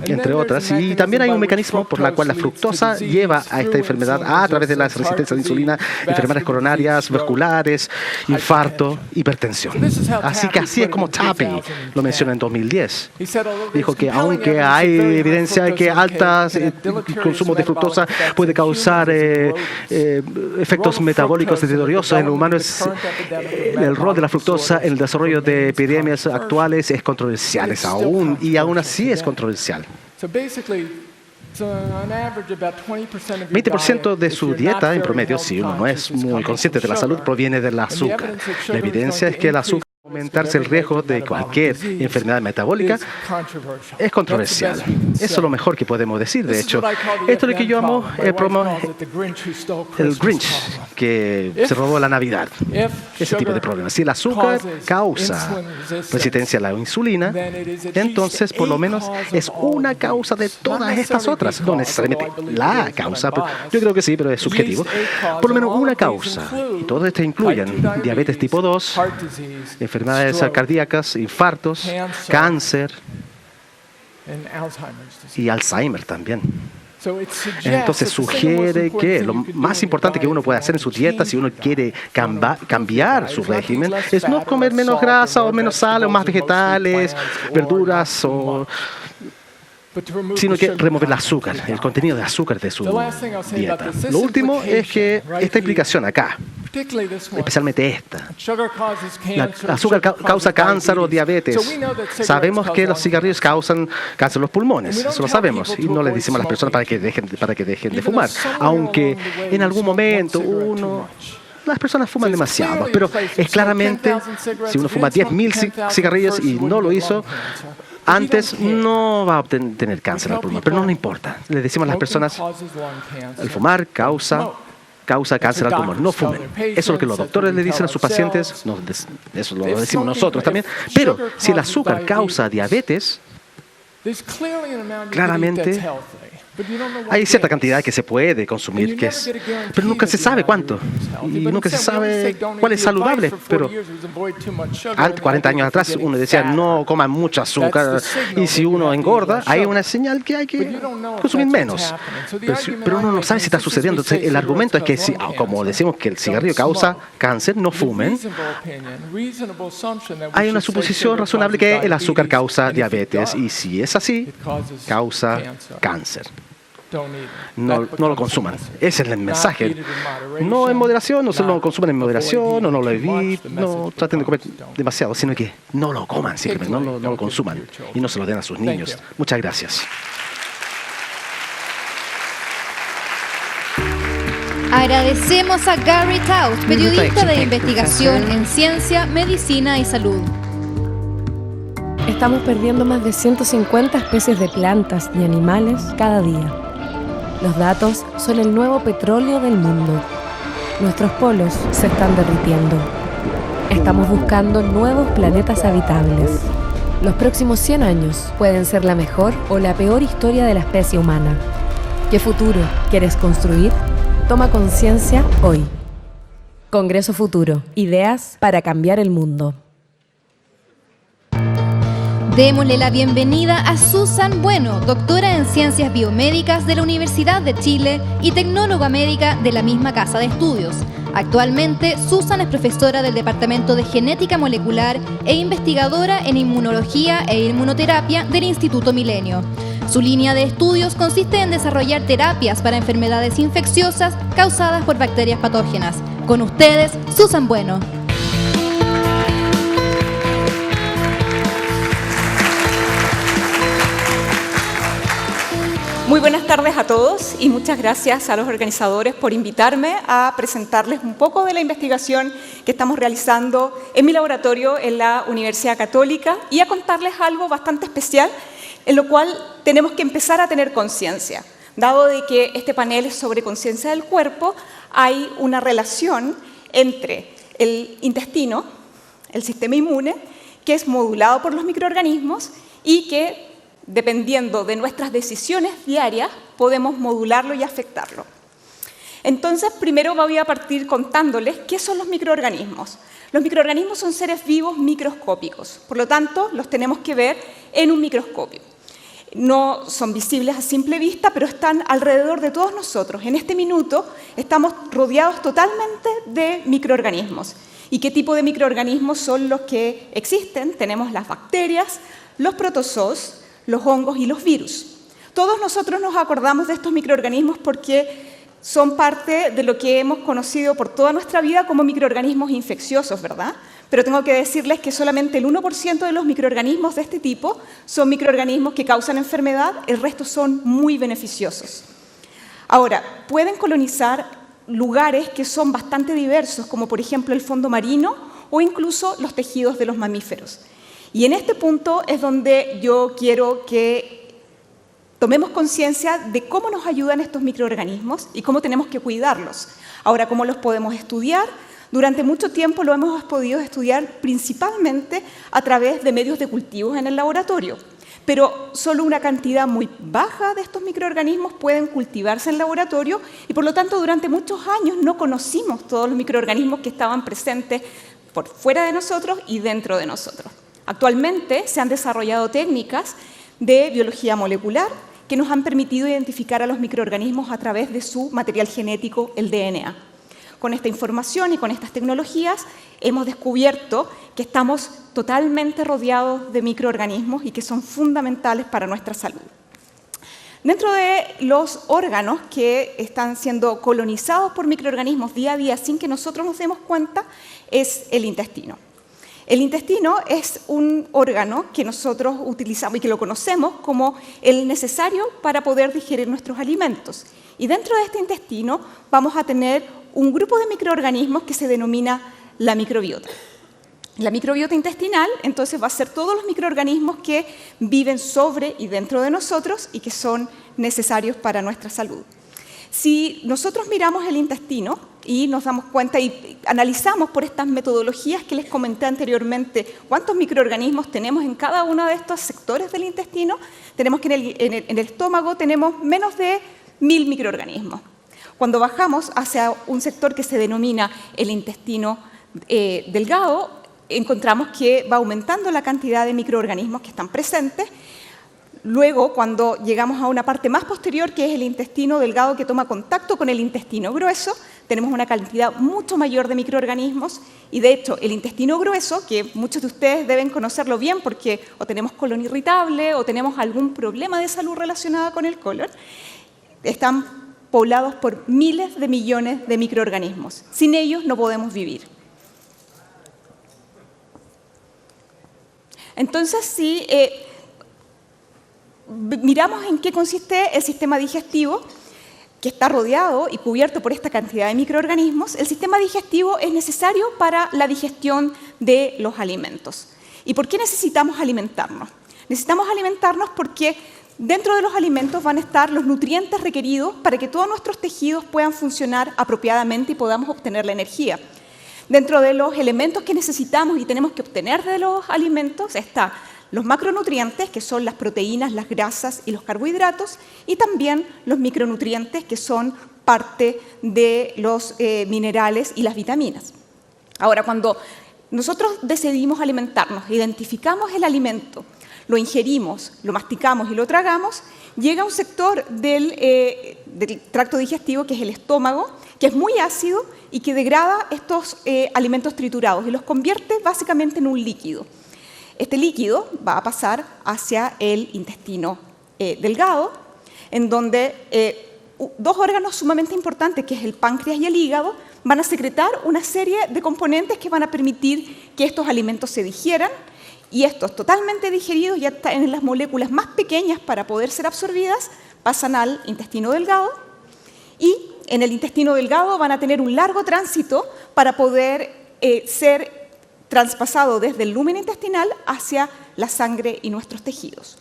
entre otras. Y también hay un mecanismo por el cual la fructosa lleva a esta enfermedad a través de la resistencia a la insulina, enfermedades coronarias, vasculares, infarto, hipertensión. Así que así es como Tappy lo menciona en 2010. Dijo que aunque hay evidencia de que altas consumo de fructosa puede causar efectos metabólicos deteriosos en humanos, el rol de la fructosa en el desarrollo de epidemias actuales es controversial aún, y aún así es controversial. 20% de su dieta, en promedio, si uno no es muy consciente de la salud, proviene del azúcar. La evidencia es que el azúcar aumentarse el riesgo de cualquier enfermedad metabólica es controversial. Eso es lo mejor que podemos decir, de hecho. Esto es lo que yo llamo el Grinch, que se robó la Navidad. Ese tipo de problemas. Si el azúcar causa resistencia a la insulina, entonces por lo menos es una causa de todas estas otras. No necesariamente la causa, pero yo creo que sí, pero es subjetivo. Por lo menos una causa. Y todas estas incluyen diabetes tipo 2, enfermedades cardíacas, infartos, cáncer y Alzheimer también. Entonces sugiere que lo más importante que uno puede hacer en su dieta, si uno quiere cambiar su régimen, es no comer menos grasa o menos sal o más vegetales, verduras, sino que remover el azúcar, el contenido de azúcar de su dieta. Lo último es que esta implicación acá, especialmente esta, el azúcar causa cáncer o diabetes. Sabemos que los cigarrillos causan cáncer de los pulmones, eso lo sabemos, y no les decimos a las personas para que dejen de fumar, aunque en algún momento las personas fuman demasiado, pero es claramente, si uno fuma 10.000 cigarrillos y no lo hizo antes, no va a tener cáncer al pulmón, pero no importa. Le decimos a las personas, el fumar causa cáncer al pulmón, no fumen. Eso es lo que los doctores le dicen a sus pacientes, eso lo decimos nosotros también. Pero si el azúcar causa diabetes, claramente hay cierta cantidad que se puede consumir, pero nunca se sabe cuánto, y nunca se sabe cuál es saludable. Pero antes, 40 años atrás, uno decía no coman mucho azúcar, y si uno engorda, hay una señal que hay que consumir menos. Pero uno no sabe si está sucediendo. Entonces, el argumento es que, como decimos que el cigarrillo causa cáncer, no fumen. Hay una suposición razonable que el azúcar causa diabetes, y si es así, causa cáncer. No lo consuman. Ese es el mensaje. No en moderación, no se lo consuman en moderación, no lo eviten, no traten de comer demasiado, sino que no lo coman, simplemente no lo consuman y no se lo den a sus niños. Muchas gracias. Agradecemos a Gary Taut, periodista de investigación en ciencia, medicina y salud. Estamos perdiendo más de 150 especies de plantas y animales cada día. Los datos son el nuevo petróleo del mundo. Nuestros polos se están derritiendo. Estamos buscando nuevos planetas habitables. Los próximos 100 años pueden ser la mejor o la peor historia de la especie humana. ¿Qué futuro quieres construir? Toma conciencia hoy. Congreso Futuro. Ideas para cambiar el mundo. Démosle la bienvenida a Susan Bueno, doctora en Ciencias Biomédicas de la Universidad de Chile y tecnóloga médica de la misma casa de estudios. Actualmente, Susan es profesora del Departamento de Genética Molecular e investigadora en Inmunología e Inmunoterapia del Instituto Milenio. Su línea de estudios consiste en desarrollar terapias para enfermedades infecciosas causadas por bacterias patógenas. Con ustedes, Susan Bueno. Muy buenas tardes a todos y muchas gracias a los organizadores por invitarme a presentarles un poco de la investigación que estamos realizando en mi laboratorio en la Universidad Católica y a contarles algo bastante especial en lo cual tenemos que empezar a tener conciencia. Dado de que este panel es sobre conciencia del cuerpo, hay una relación entre el intestino, el sistema inmune, que es modulado por los microorganismos y que, dependiendo de nuestras decisiones diarias, podemos modularlo y afectarlo. Entonces, primero voy a partir contándoles qué son los microorganismos. Los microorganismos son seres vivos microscópicos, por lo tanto, los tenemos que ver en un microscopio. No son visibles a simple vista, pero están alrededor de todos nosotros. En este minuto estamos rodeados totalmente de microorganismos. ¿Y qué tipo de microorganismos son los que existen? Tenemos las bacterias, los protozoos, los hongos y los virus. Todos nosotros nos acordamos de estos microorganismos porque son parte de lo que hemos conocido por toda nuestra vida como microorganismos infecciosos, ¿verdad? Pero tengo que decirles que solamente el 1% de los microorganismos de este tipo son microorganismos que causan enfermedad, el resto son muy beneficiosos. Ahora, pueden colonizar lugares que son bastante diversos, como por ejemplo el fondo marino o incluso los tejidos de los mamíferos. Y en este punto es donde yo quiero que tomemos conciencia de cómo nos ayudan estos microorganismos y cómo tenemos que cuidarlos. Ahora, ¿cómo los podemos estudiar? Durante mucho tiempo lo hemos podido estudiar principalmente a través de medios de cultivos en el laboratorio, pero solo una cantidad muy baja de estos microorganismos pueden cultivarse en el laboratorio y por lo tanto durante muchos años no conocimos todos los microorganismos que estaban presentes por fuera de nosotros y dentro de nosotros. Actualmente se han desarrollado técnicas de biología molecular que nos han permitido identificar a los microorganismos a través de su material genético, el DNA. Con esta información y con estas tecnologías hemos descubierto que estamos totalmente rodeados de microorganismos y que son fundamentales para nuestra salud. Dentro de los órganos que están siendo colonizados por microorganismos día a día sin que nosotros nos demos cuenta es el intestino. El intestino es un órgano que nosotros utilizamos y que lo conocemos como el necesario para poder digerir nuestros alimentos. Y dentro de este intestino vamos a tener un grupo de microorganismos que se denomina la microbiota. La microbiota intestinal, entonces, va a ser todos los microorganismos que viven sobre y dentro de nosotros y que son necesarios para nuestra salud. Si nosotros miramos el intestino y nos damos cuenta y analizamos por estas metodologías que les comenté anteriormente cuántos microorganismos tenemos en cada uno de estos sectores del intestino, tenemos que en el estómago tenemos menos de 1000 microorganismos. Cuando bajamos hacia un sector que se denomina el intestino delgado, encontramos que va aumentando la cantidad de microorganismos que están presentes. Luego, cuando llegamos a una parte más posterior, que es el intestino delgado que toma contacto con el intestino grueso, tenemos una cantidad mucho mayor de microorganismos y, de hecho, el intestino grueso, que muchos de ustedes deben conocerlo bien porque o tenemos colon irritable o tenemos algún problema de salud relacionado con el colon, están poblados por miles de millones de microorganismos. Sin ellos no podemos vivir. Entonces, si miramos en qué consiste el sistema digestivo, que está rodeado y cubierto por esta cantidad de microorganismos, el sistema digestivo es necesario para la digestión de los alimentos. ¿Y por qué necesitamos alimentarnos? Necesitamos alimentarnos porque dentro de los alimentos van a estar los nutrientes requeridos para que todos nuestros tejidos puedan funcionar apropiadamente y podamos obtener la energía. Dentro de los elementos que necesitamos y tenemos que obtener de los alimentos está los macronutrientes, que son las proteínas, las grasas y los carbohidratos, y también los micronutrientes, que son parte de los minerales y las vitaminas. Ahora, cuando nosotros decidimos alimentarnos, identificamos el alimento, lo ingerimos, lo masticamos y lo tragamos, llega un sector del tracto digestivo, que es el estómago, que es muy ácido y que degrada estos alimentos triturados y los convierte básicamente en un líquido. Este líquido va a pasar hacia el intestino delgado, en donde dos órganos sumamente importantes, que es el páncreas y el hígado, van a secretar una serie de componentes que van a permitir que estos alimentos se digieran, y estos totalmente digeridos, ya están en las moléculas más pequeñas para poder ser absorbidas, pasan al intestino delgado, y en el intestino delgado van a tener un largo tránsito para poder ser traspasado desde el lumen intestinal hacia la sangre y nuestros tejidos.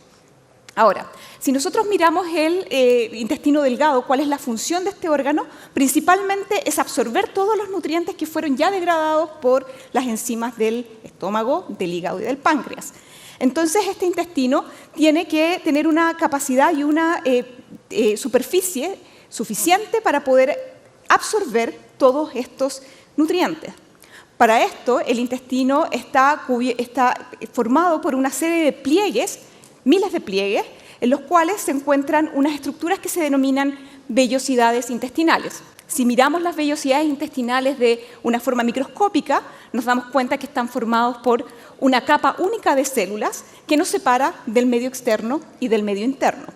Ahora, si nosotros miramos el intestino delgado, ¿cuál es la función de este órgano? Principalmente es absorber todos los nutrientes que fueron ya degradados por las enzimas del estómago, del hígado y del páncreas. Entonces, este intestino tiene que tener una capacidad y una superficie suficiente para poder absorber todos estos nutrientes. Para esto, el intestino está formado por una serie de pliegues, miles de pliegues, en los cuales se encuentran unas estructuras que se denominan vellosidades intestinales. Si miramos las vellosidades intestinales de una forma microscópica, nos damos cuenta que están formados por una capa única de células que nos separa del medio externo y del medio interno.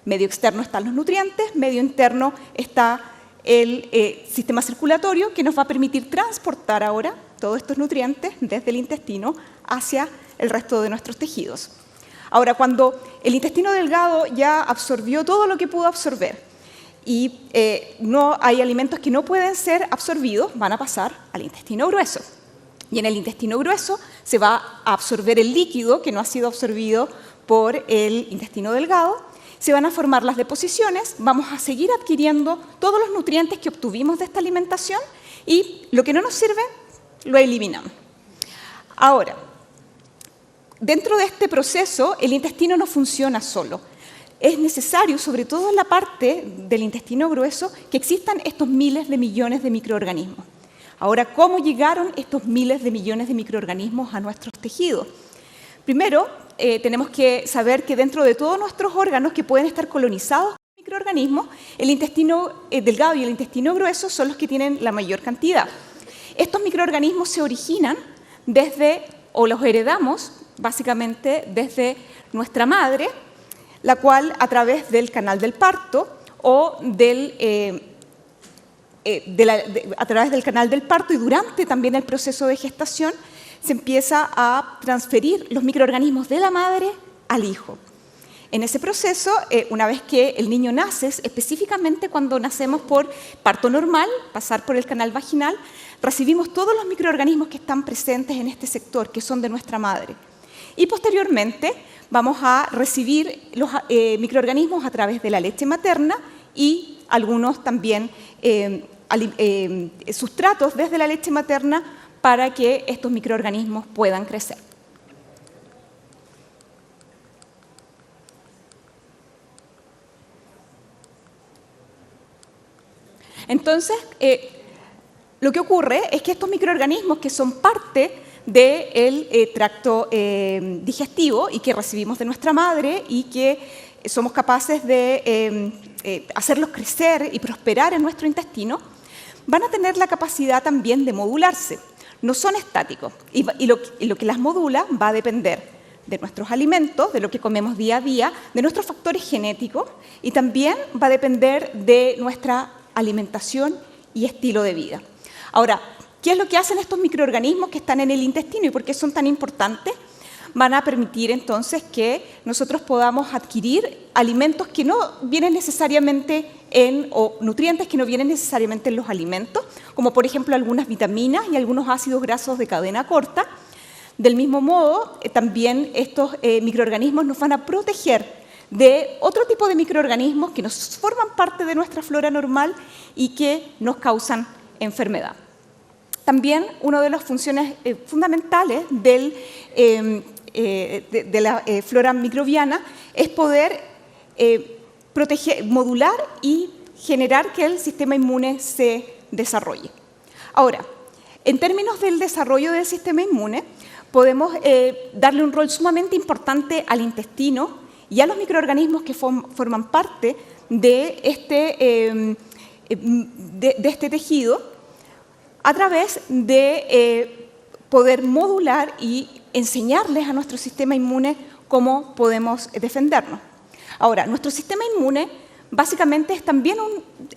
Medio externo están los nutrientes, medio interno está el sistema circulatorio que nos va a permitir transportar ahora todos estos nutrientes desde el intestino hacia el resto de nuestros tejidos. Ahora, cuando el intestino delgado ya absorbió todo lo que pudo absorber y no hay alimentos que no pueden ser absorbidos, van a pasar al intestino grueso. Y en el intestino grueso se va a absorber el líquido que no ha sido absorbido por el intestino delgado, se van a formar las deposiciones, vamos a seguir adquiriendo todos los nutrientes que obtuvimos de esta alimentación y lo que no nos sirve lo eliminamos. Ahora, dentro de este proceso, el intestino no funciona solo. Es necesario, sobre todo en la parte del intestino grueso, que existan estos miles de millones de microorganismos. Ahora, ¿cómo llegaron estos miles de millones de microorganismos a nuestros tejidos? Primero, tenemos que saber que dentro de todos nuestros órganos que pueden estar colonizados por microorganismos, el intestino delgado y el intestino grueso son los que tienen la mayor cantidad. Estos microorganismos se originan o los heredamos básicamente desde nuestra madre, la cual a través del canal del parto o a través del canal del parto y durante también el proceso de gestación se empieza a transferir los microorganismos de la madre al hijo. En ese proceso, una vez que el niño nace, específicamente cuando nacemos por parto normal, pasar por el canal vaginal, recibimos todos los microorganismos que están presentes en este sector, que son de nuestra madre. Y posteriormente vamos a recibir los microorganismos a través de la leche materna y algunos también sustratos desde la leche materna para que estos microorganismos puedan crecer. Entonces, lo que ocurre es que estos microorganismos que son parte del tracto digestivo y que recibimos de nuestra madre y que somos capaces de hacerlos crecer y prosperar en nuestro intestino, van a tener la capacidad también de modularse. No son estáticos y lo que las modula va a depender de nuestros alimentos, de lo que comemos día a día, de nuestros factores genéticos y también va a depender de nuestra alimentación y estilo de vida. Ahora, ¿qué es lo que hacen estos microorganismos que están en el intestino y por qué son tan importantes? Van a permitir entonces que nosotros podamos adquirir alimentos que no vienen necesariamente o nutrientes que no vienen necesariamente en los alimentos, como por ejemplo algunas vitaminas y algunos ácidos grasos de cadena corta. Del mismo modo, también estos microorganismos nos van a proteger de otro tipo de microorganismos que nos forman parte de nuestra flora normal y que nos causan enfermedad. También una de las funciones fundamentales de la flora microbiana es poder proteger, modular y generar que el sistema inmune se desarrolle. Ahora, en términos del desarrollo del sistema inmune, podemos darle un rol sumamente importante al intestino y a los microorganismos que forman parte de este tejido a través de poder modular y enseñarles a nuestro sistema inmune cómo podemos defendernos. Ahora, nuestro sistema inmune básicamente es también,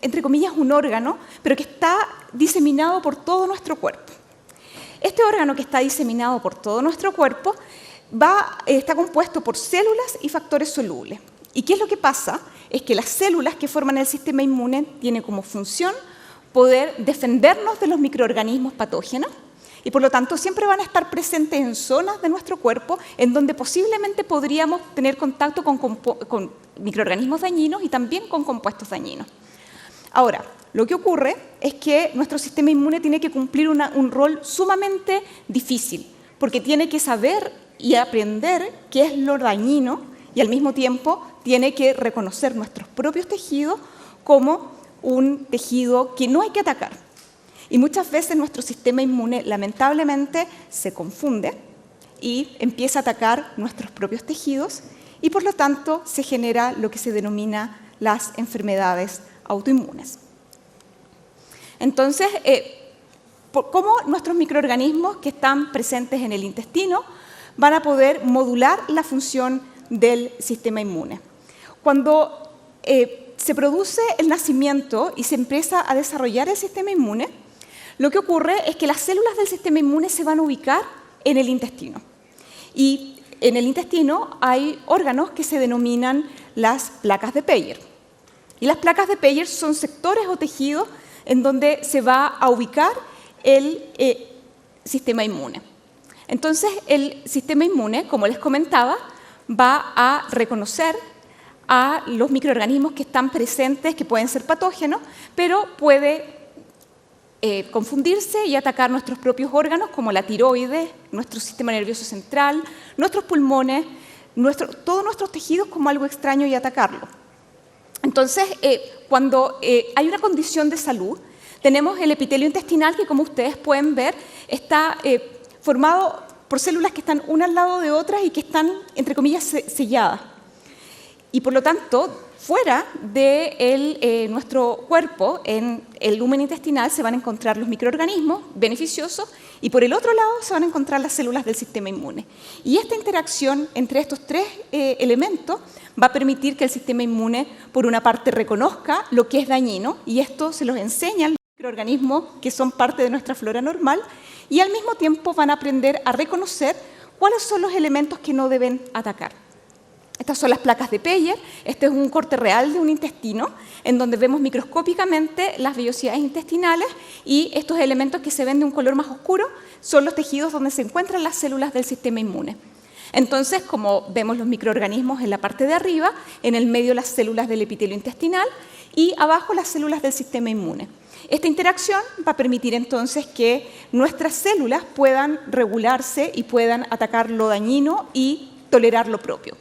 entre comillas, un órgano, pero que está diseminado por todo nuestro cuerpo. Este órgano que está diseminado por todo nuestro cuerpo está compuesto por células y factores solubles. ¿Y qué es lo que pasa? Es que las células que forman el sistema inmune tienen como función poder defendernos de los microorganismos patógenos y por lo tanto siempre van a estar presentes en zonas de nuestro cuerpo en donde posiblemente podríamos tener contacto con microorganismos dañinos y también con compuestos dañinos. Ahora, lo que ocurre es que nuestro sistema inmune tiene que cumplir un rol sumamente difícil, porque tiene que saber y aprender qué es lo dañino y al mismo tiempo tiene que reconocer nuestros propios tejidos como un tejido que no hay que atacar. Y muchas veces nuestro sistema inmune lamentablemente se confunde y empieza a atacar nuestros propios tejidos y por lo tanto se genera lo que se denomina las enfermedades autoinmunes. Entonces, ¿cómo nuestros microorganismos que están presentes en el intestino van a poder modular la función del sistema inmune? Cuando se produce el nacimiento y se empieza a desarrollar el sistema inmune, lo que ocurre es que las células del sistema inmune se van a ubicar en el intestino. Y en el intestino hay órganos que se denominan las placas de Peyer. Y las placas de Peyer son sectores o tejidos en donde se va a ubicar el sistema inmune. Entonces, el sistema inmune, como les comentaba, va a reconocer a los microorganismos que están presentes, que pueden ser patógenos, pero puede confundirse y atacar nuestros propios órganos, como la tiroides, nuestro sistema nervioso central, nuestros pulmones, todos nuestros tejidos como algo extraño y atacarlo. Entonces, cuando hay una condición de salud, tenemos el epitelio intestinal que, como ustedes pueden ver, está formado por células que están una al lado de otras y que están, entre comillas, selladas. Y por lo tanto, fuera de nuestro cuerpo, en el lumen intestinal, se van a encontrar los microorganismos beneficiosos y por el otro lado se van a encontrar las células del sistema inmune. Y esta interacción entre estos tres elementos va a permitir que el sistema inmune, por una parte, reconozca lo que es dañino, y esto se los enseña a los microorganismos que son parte de nuestra flora normal, y al mismo tiempo van a aprender a reconocer cuáles son los elementos que no deben atacar. Estas son las placas de Peyer. Este es un corte real de un intestino, en donde vemos microscópicamente las vellosidades intestinales, y estos elementos que se ven de un color más oscuro son los tejidos donde se encuentran las células del sistema inmune. Entonces, como vemos los microorganismos en la parte de arriba, en el medio las células del epitelio intestinal y abajo las células del sistema inmune. Esta interacción va a permitir entonces que nuestras células puedan regularse y puedan atacar lo dañino y tolerar lo propio.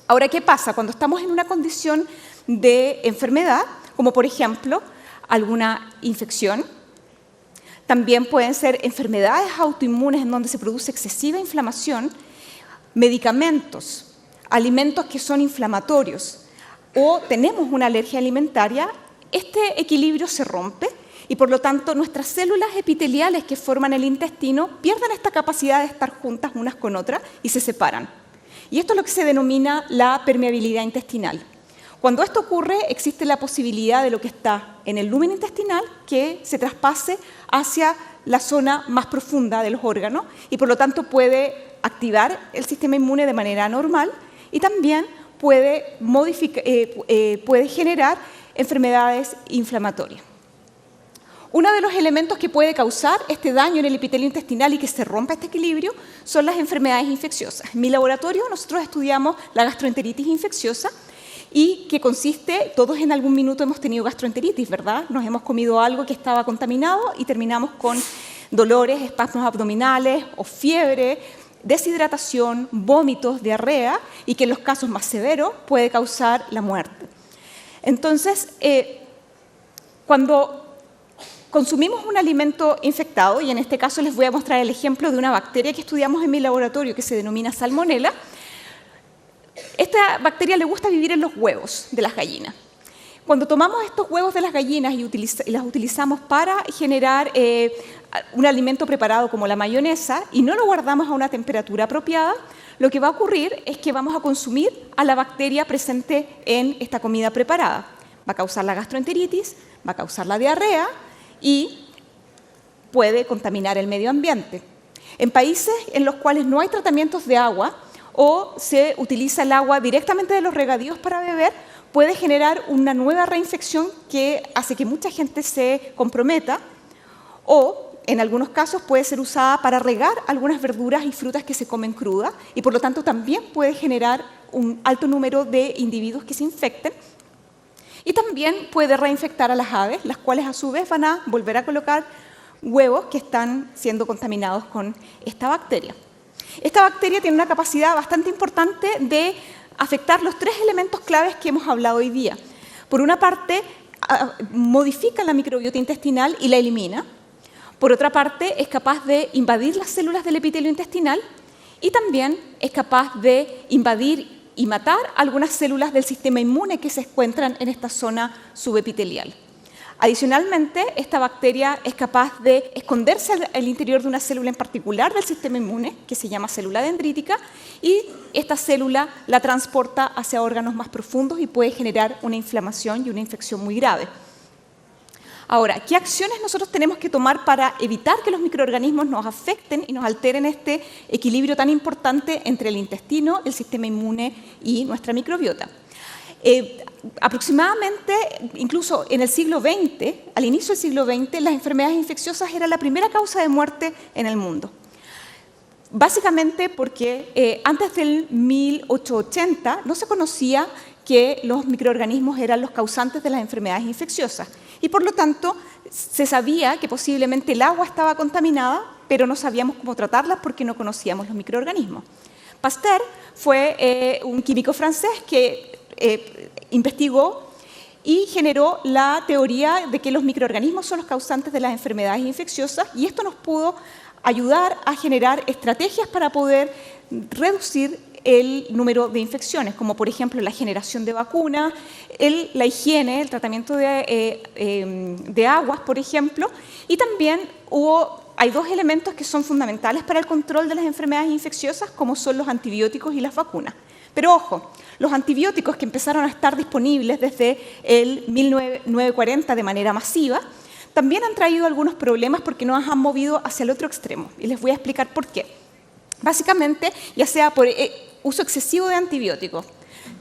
Ahora, ¿qué pasa? Cuando estamos en una condición de enfermedad, como por ejemplo alguna infección, también pueden ser enfermedades autoinmunes en donde se produce excesiva inflamación, medicamentos, alimentos que son inflamatorios o tenemos una alergia alimentaria, este equilibrio se rompe y por lo tanto nuestras células epiteliales que forman el intestino pierden esta capacidad de estar juntas unas con otras y se separan. Y esto es lo que se denomina la permeabilidad intestinal. Cuando esto ocurre, existe la posibilidad de lo que está en el lumen intestinal que se traspase hacia la zona más profunda de los órganos y por lo tanto puede activar el sistema inmune de manera normal y también puede generar enfermedades inflamatorias. Uno de los elementos que puede causar este daño en el epitelio intestinal y que se rompa este equilibrio son las enfermedades infecciosas. En mi laboratorio nosotros estudiamos la gastroenteritis infecciosa y que consiste, todos en algún minuto hemos tenido gastroenteritis, ¿verdad? Nos hemos comido algo que estaba contaminado y terminamos con dolores, espasmos abdominales o fiebre, deshidratación, vómitos, diarrea y que en los casos más severos puede causar la muerte. Entonces, cuando consumimos un alimento infectado, y en este caso les voy a mostrar el ejemplo de una bacteria que estudiamos en mi laboratorio que se denomina Salmonella. Esta bacteria le gusta vivir en los huevos de las gallinas. Cuando tomamos estos huevos de las gallinas y las utilizamos para generar un alimento preparado como la mayonesa y no lo guardamos a una temperatura apropiada, lo que va a ocurrir es que vamos a consumir a la bacteria presente en esta comida preparada. Va a causar la gastroenteritis, va a causar la diarrea y puede contaminar el medio ambiente. En países en los cuales no hay tratamientos de agua o se utiliza el agua directamente de los regadíos para beber, puede generar una nueva reinfección que hace que mucha gente se comprometa o en algunos casos puede ser usada para regar algunas verduras y frutas que se comen crudas y por lo tanto también puede generar un alto número de individuos que se infecten. Y también puede reinfectar a las aves, las cuales a su vez van a volver a colocar huevos que están siendo contaminados con esta bacteria. Esta bacteria tiene una capacidad bastante importante de afectar los 3 elementos claves que hemos hablado hoy día. Por una parte, modifica la microbiota intestinal y la elimina. Por otra parte, es capaz de invadir las células del epitelio intestinal y también es capaz de invadir y matar algunas células del sistema inmune que se encuentran en esta zona subepitelial. Adicionalmente, esta bacteria es capaz de esconderse al interior de una célula en particular del sistema inmune, que se llama célula dendrítica, y esta célula la transporta hacia órganos más profundos y puede generar una inflamación y una infección muy grave. Ahora, ¿qué acciones nosotros tenemos que tomar para evitar que los microorganismos nos afecten y nos alteren este equilibrio tan importante entre el intestino, el sistema inmune y nuestra microbiota? Aproximadamente, incluso en el siglo XX, al inicio del siglo XX, las enfermedades infecciosas eran la primera causa de muerte en el mundo. Básicamente porque antes del 1880 no se conocía que los microorganismos eran los causantes de las enfermedades infecciosas y por lo tanto se sabía que posiblemente el agua estaba contaminada, pero no sabíamos cómo tratarla porque no conocíamos los microorganismos. Pasteur fue un químico francés que investigó y generó la teoría de que los microorganismos son los causantes de las enfermedades infecciosas y esto nos pudo ayudar a generar estrategias para poder reducir el número de infecciones, como por ejemplo la generación de vacunas, la higiene, el tratamiento de aguas, por ejemplo, y también hay 2 elementos que son fundamentales para el control de las enfermedades infecciosas, como son los antibióticos y las vacunas. Pero ojo, los antibióticos que empezaron a estar disponibles desde el 1940 de manera masiva, también han traído algunos problemas porque nos han movido hacia el otro extremo, y les voy a explicar por qué. Básicamente, ya sea por uso excesivo de antibióticos,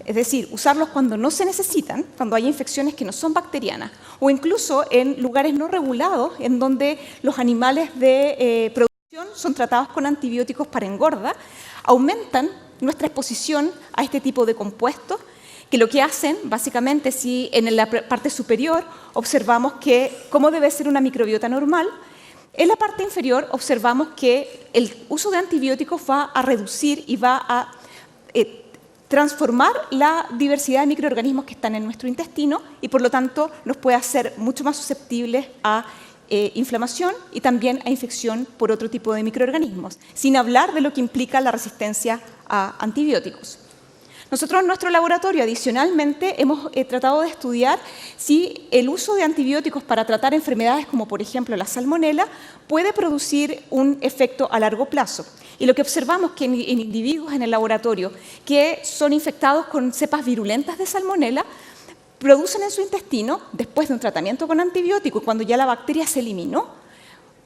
es decir, usarlos cuando no se necesitan, cuando hay infecciones que no son bacterianas, o incluso en lugares no regulados, en donde los animales de producción son tratados con antibióticos para engorda, aumentan nuestra exposición a este tipo de compuestos, que lo que hacen, básicamente, si en la parte superior observamos cómo debe ser una microbiota normal, en la parte inferior observamos que el uso de antibióticos va a reducir y va a transformar la diversidad de microorganismos que están en nuestro intestino y por lo tanto nos puede hacer mucho más susceptibles a inflamación y también a infección por otro tipo de microorganismos, sin hablar de lo que implica la resistencia a antibióticos. Nosotros en nuestro laboratorio, adicionalmente, hemos tratado de estudiar si el uso de antibióticos para tratar enfermedades como, por ejemplo, la salmonela, puede producir un efecto a largo plazo. Y lo que observamos que en individuos en el laboratorio que son infectados con cepas virulentas de salmonela, producen en su intestino, después de un tratamiento con antibióticos, cuando ya la bacteria se eliminó,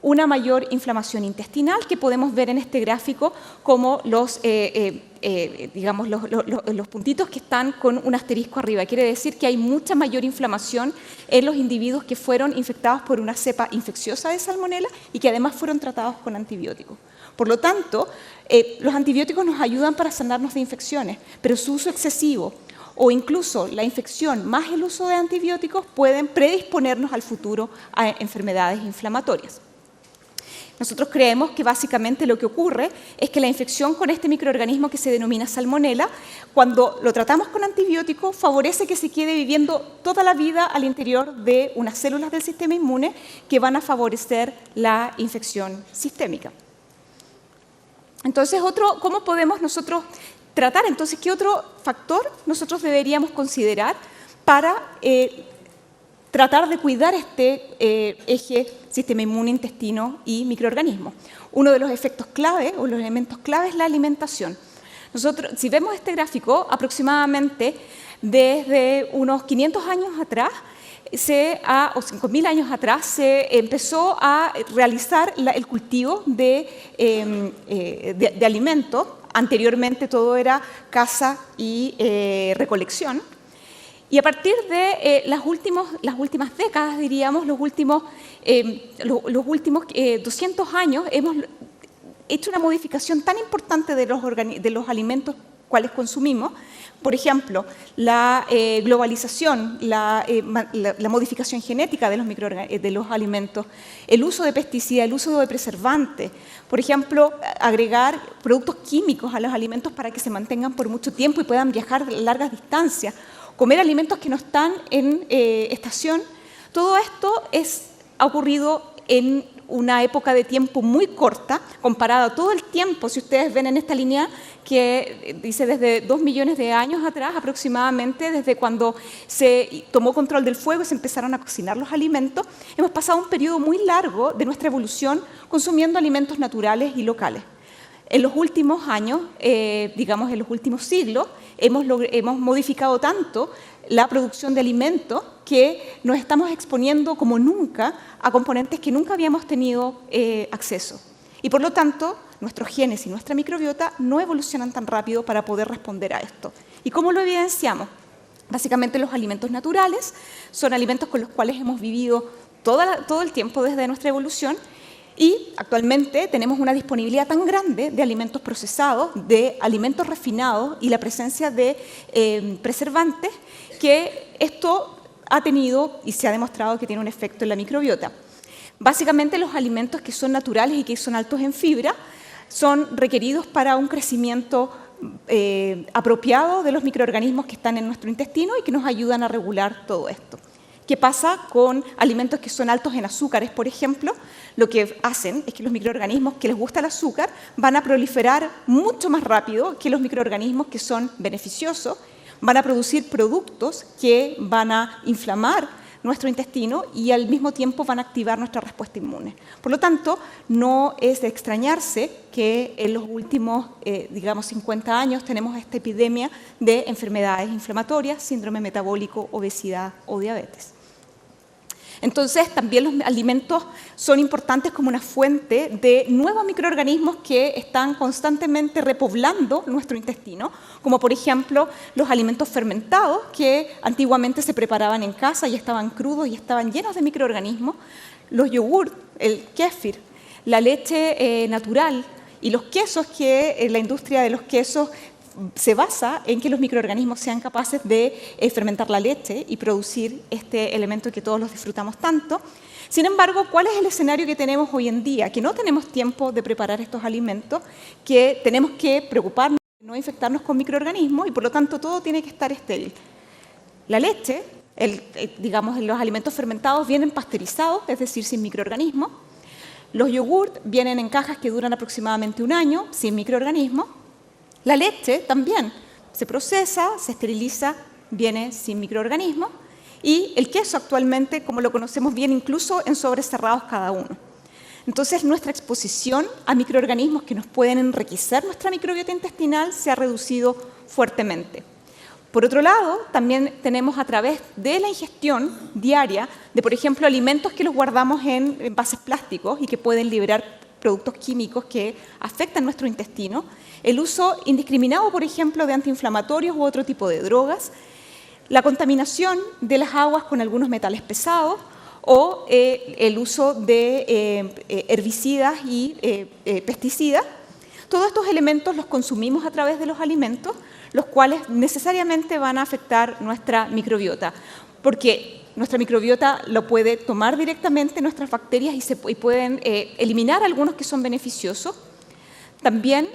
una mayor inflamación intestinal que podemos ver en este gráfico como los puntitos que están con un asterisco arriba. Quiere decir que hay mucha mayor inflamación en los individuos que fueron infectados por una cepa infecciosa de salmonela y que además fueron tratados con antibióticos. Por lo tanto, los antibióticos nos ayudan para sanarnos de infecciones, pero su uso excesivo o incluso la infección más el uso de antibióticos pueden predisponernos al futuro a enfermedades inflamatorias. Nosotros creemos que básicamente lo que ocurre es que la infección con este microorganismo que se denomina salmonela, cuando lo tratamos con antibióticos, favorece que se quede viviendo toda la vida al interior de unas células del sistema inmune que van a favorecer la infección sistémica. Entonces, ¿cómo podemos nosotros tratar? Entonces, ¿qué otro factor nosotros deberíamos considerar para tratar de cuidar este eje sistema inmune, intestino y microorganismo? Uno de los efectos clave o los elementos clave es la alimentación. Nosotros, si vemos este gráfico, aproximadamente desde unos 500 años atrás, o 5.000 años atrás, se empezó a realizar el cultivo de alimentos. Anteriormente todo era caza y recolección. Y a partir de las últimas décadas, diríamos, los últimos 200 años, hemos hecho una modificación tan importante de los alimentos cuales consumimos. Por ejemplo, la globalización, la modificación genética de los alimentos, el uso de pesticidas, el uso de preservantes. Por ejemplo, agregar productos químicos a los alimentos para que se mantengan por mucho tiempo y puedan viajar largas distancias. Comer alimentos que no están en estación. Todo esto ha ocurrido en una época de tiempo muy corta, comparado a todo el tiempo, si ustedes ven en esta línea, que dice desde 2 millones de años atrás aproximadamente, desde cuando se tomó control del fuego y se empezaron a cocinar los alimentos, hemos pasado un periodo muy largo de nuestra evolución consumiendo alimentos naturales y locales. En los últimos años, digamos en los últimos siglos, hemos modificado tanto la producción de alimentos que nos estamos exponiendo como nunca a componentes que nunca habíamos tenido acceso. Y por lo tanto, nuestros genes y nuestra microbiota no evolucionan tan rápido para poder responder a esto. ¿Y cómo lo evidenciamos? Básicamente los alimentos naturales son alimentos con los cuales hemos vivido todo el tiempo desde nuestra evolución. Y actualmente tenemos una disponibilidad tan grande de alimentos procesados, de alimentos refinados y la presencia de preservantes, que esto ha tenido y se ha demostrado que tiene un efecto en la microbiota. Básicamente los alimentos que son naturales y que son altos en fibra son requeridos para un crecimiento apropiado de los microorganismos que están en nuestro intestino y que nos ayudan a regular todo esto. ¿Qué pasa con alimentos que son altos en azúcares, por ejemplo? Lo que hacen es que los microorganismos que les gusta el azúcar van a proliferar mucho más rápido que los microorganismos que son beneficiosos, van a producir productos que van a inflamar nuestro intestino y al mismo tiempo van a activar nuestra respuesta inmune. Por lo tanto, no es de extrañarse que en los últimos, 50 años tenemos esta epidemia de enfermedades inflamatorias, síndrome metabólico, obesidad o diabetes. Entonces, también los alimentos son importantes como una fuente de nuevos microorganismos que están constantemente repoblando nuestro intestino, como por ejemplo los alimentos fermentados que antiguamente se preparaban en casa y estaban crudos y estaban llenos de microorganismos, los yogurt, el kéfir, la leche natural y los quesos, que la industria de los quesos se basa en que los microorganismos sean capaces de fermentar la leche y producir este elemento que todos los disfrutamos tanto. Sin embargo, ¿cuál es el escenario que tenemos hoy en día? Que no tenemos tiempo de preparar estos alimentos, que tenemos que preocuparnos de no infectarnos con microorganismos y por lo tanto todo tiene que estar estéril. La leche, los alimentos fermentados vienen pasteurizados, es decir, sin microorganismos. Los yogurt vienen en cajas que duran aproximadamente 1 año, sin microorganismos. La leche también se procesa, se esteriliza, viene sin microorganismos y el queso actualmente, como lo conocemos, viene incluso en sobres cerrados cada uno. Entonces, nuestra exposición a microorganismos que nos pueden enriquecer nuestra microbiota intestinal se ha reducido fuertemente. Por otro lado, también tenemos a través de la ingestión diaria de, por ejemplo, alimentos que los guardamos en envases plásticos y que pueden liberar productos químicos que afectan nuestro intestino, el uso indiscriminado, por ejemplo, de antiinflamatorios u otro tipo de drogas, la contaminación de las aguas con algunos metales pesados o el uso de herbicidas y pesticidas. Todos estos elementos los consumimos a través de los alimentos, los cuales necesariamente van a afectar nuestra microbiota, porque nuestra microbiota lo puede tomar directamente nuestras bacterias y pueden eliminar algunos que son beneficiosos. También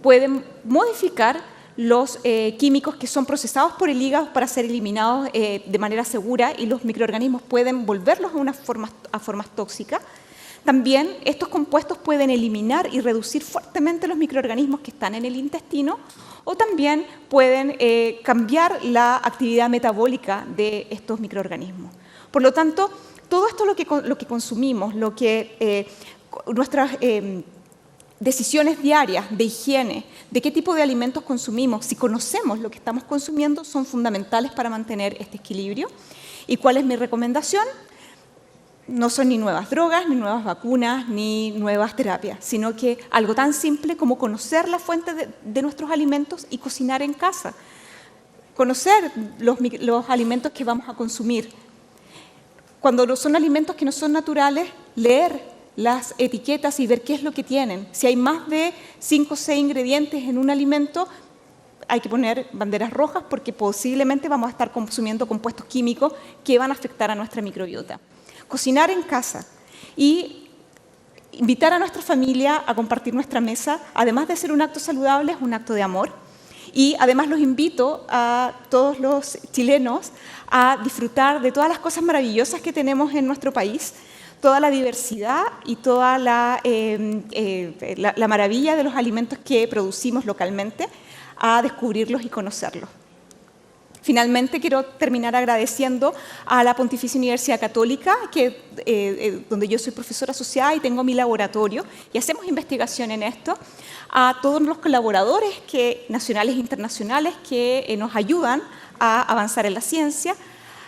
pueden modificar los químicos que son procesados por el hígado para ser eliminados de manera segura y los microorganismos pueden volverlos a formas tóxicas. También estos compuestos pueden eliminar y reducir fuertemente los microorganismos que están en el intestino o también pueden cambiar la actividad metabólica de estos microorganismos. Por lo tanto, todo esto lo que consumimos, nuestras decisiones diarias de higiene, de qué tipo de alimentos consumimos, si conocemos lo que estamos consumiendo, son fundamentales para mantener este equilibrio. ¿Y cuál es mi recomendación? No son ni nuevas drogas, ni nuevas vacunas, ni nuevas terapias, sino que algo tan simple como conocer la fuente de nuestros alimentos y cocinar en casa. conocer los alimentos que vamos a consumir. Cuando son alimentos que no son naturales, leer las etiquetas y ver qué es lo que tienen. Si hay más de 5 o 6 ingredientes en un alimento, hay que poner banderas rojas porque posiblemente vamos a estar consumiendo compuestos químicos que van a afectar a nuestra microbiota. Cocinar en casa y invitar a nuestra familia a compartir nuestra mesa, además de ser un acto saludable, es un acto de amor. Y además los invito a todos los chilenos a disfrutar de todas las cosas maravillosas que tenemos en nuestro país, toda la diversidad y toda la maravilla de los alimentos que producimos localmente, a descubrirlos y conocerlos. Finalmente, quiero terminar agradeciendo a la Pontificia Universidad Católica, donde yo soy profesora asociada y tengo mi laboratorio, y hacemos investigación en esto, a todos los colaboradores nacionales e internacionales que nos ayudan a avanzar en la ciencia,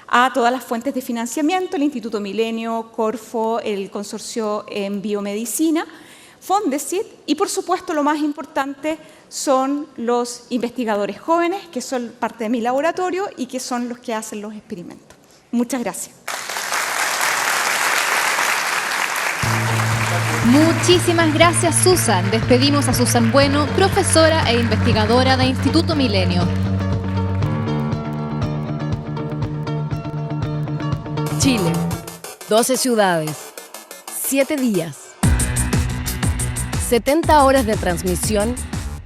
a todas las fuentes de financiamiento, el Instituto Milenio, Corfo, el Consorcio en Biomedicina, Fondesit y, por supuesto, lo más importante son los investigadores jóvenes, que son parte de mi laboratorio y que son los que hacen los experimentos. Muchas gracias. Muchísimas gracias, Susan. Despedimos a Susan Bueno, profesora e investigadora de Instituto Milenio. Chile, 12 ciudades, 7 días, 70 horas de transmisión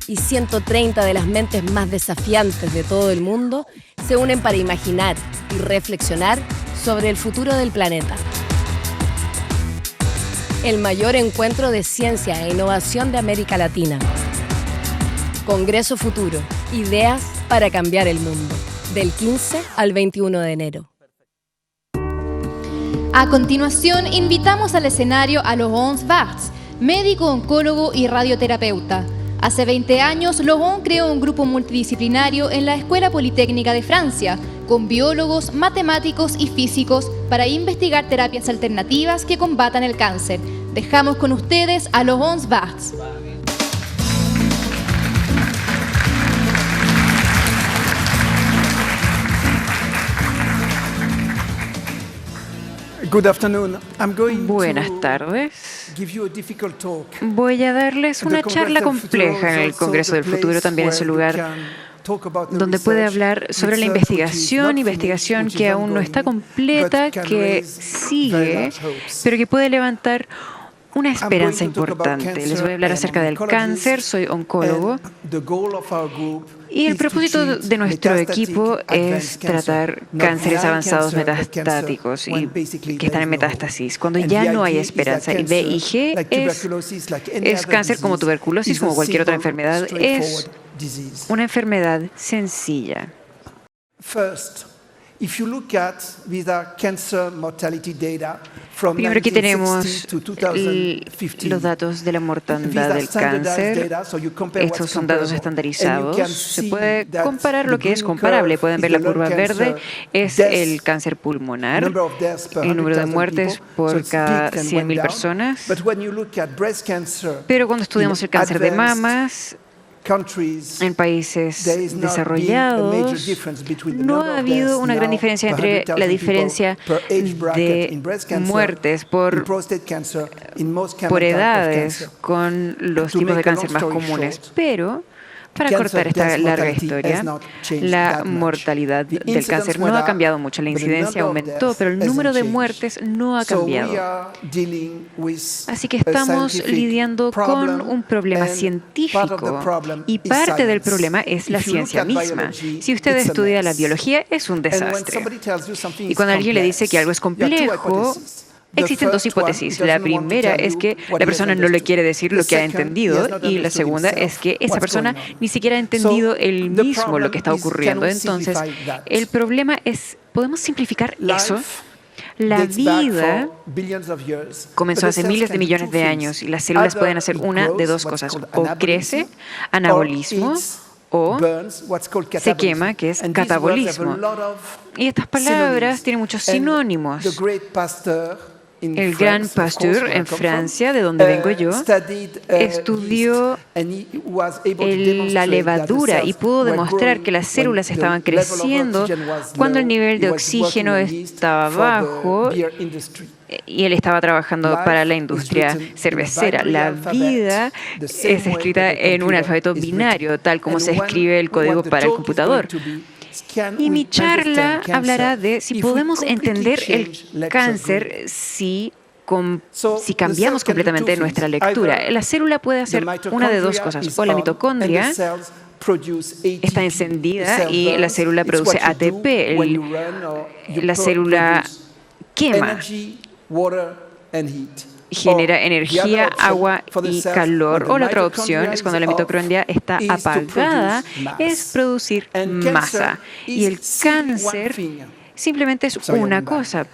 y 130 de las mentes más desafiantes de todo el mundo se unen para imaginar y reflexionar sobre el futuro del planeta. El mayor encuentro de ciencia e innovación de América Latina. Congreso Futuro, ideas para cambiar el mundo, del 15 al 21 de enero. A continuación, invitamos al escenario a Laurence Barthes, médico, oncólogo y radioterapeuta. Hace 20 años, Laurence creó un grupo multidisciplinario en la Escuela Politécnica de Francia, con biólogos, matemáticos y físicos para investigar terapias alternativas que combatan el cáncer. Dejamos con ustedes a Laurence Barthes. Buenas tardes. Voy a darles una charla compleja en el Congreso del Futuro, también es el lugar donde puede hablar sobre la investigación que aún no está completa, que sigue, pero que puede levantar una esperanza importante. Les voy a hablar acerca del cáncer, soy oncólogo, y el propósito de nuestro equipo es tratar cánceres avanzados metastáticos y que están en metástasis, cuando ya no hay esperanza. Y VIG es cáncer como tuberculosis, como cualquier otra enfermedad, es una enfermedad sencilla. Primero, aquí tenemos los datos de la mortandad del cáncer. Estos son datos estandarizados. Se puede comparar lo que es comparable. Pueden ver la curva verde, es el cáncer pulmonar, el número de muertes por cada 100.000 personas. Pero cuando estudiamos el cáncer de mamas, en países desarrollados, no ha habido una gran diferencia entre la diferencia de muertes por edades con los tipos de cáncer más comunes. Pero, para cortar esta larga historia, la mortalidad del cáncer no ha cambiado mucho. La incidencia aumentó, pero el número de muertes no ha cambiado. Así que estamos lidiando con un problema científico y parte del problema es la ciencia misma. Si usted estudia la biología, es un desastre. Y cuando alguien le dice que algo es complejo, existen dos hipótesis. La primera es que la persona no le quiere decir lo que ha entendido y la segunda es que esa persona ni siquiera ha entendido él mismo lo que está ocurriendo. Entonces, el problema es, ¿podemos simplificar eso? La vida comenzó hace miles de millones de años y las células pueden hacer una de dos cosas. O crece, anabolismo, o se quema, que es catabolismo. Y estas palabras tienen muchos sinónimos. El gran Pasteur en Francia, de donde vengo yo, estudió la levadura y pudo demostrar que las células estaban creciendo cuando el nivel de oxígeno estaba bajo y él estaba trabajando para la industria cervecera. La vida es escrita en un alfabeto binario, tal como se escribe el código para el computador. Y mi charla hablará de si podemos entender el cáncer si cambiamos completamente nuestra lectura. La célula puede hacer una de dos cosas. O la mitocondria está encendida y la célula produce ATP. La célula quema, genera energía, agua y calor. O la otra opción es cuando la mitocondria está apagada, es producir masa. Y el cáncer simplemente es una cosa.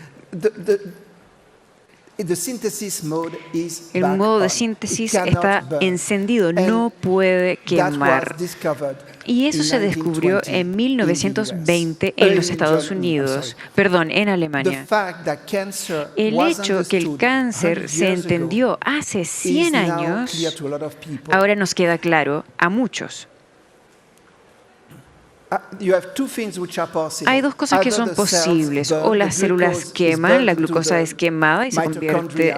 El modo de síntesis está encendido, no puede quemar. Y eso se descubrió en 1920 en los Estados Unidos, en Alemania. El hecho que el cáncer se entendió hace 100 años, ahora nos queda claro a muchos. Hay dos cosas que son posibles. O las células queman, la glucosa es quemada y se convierte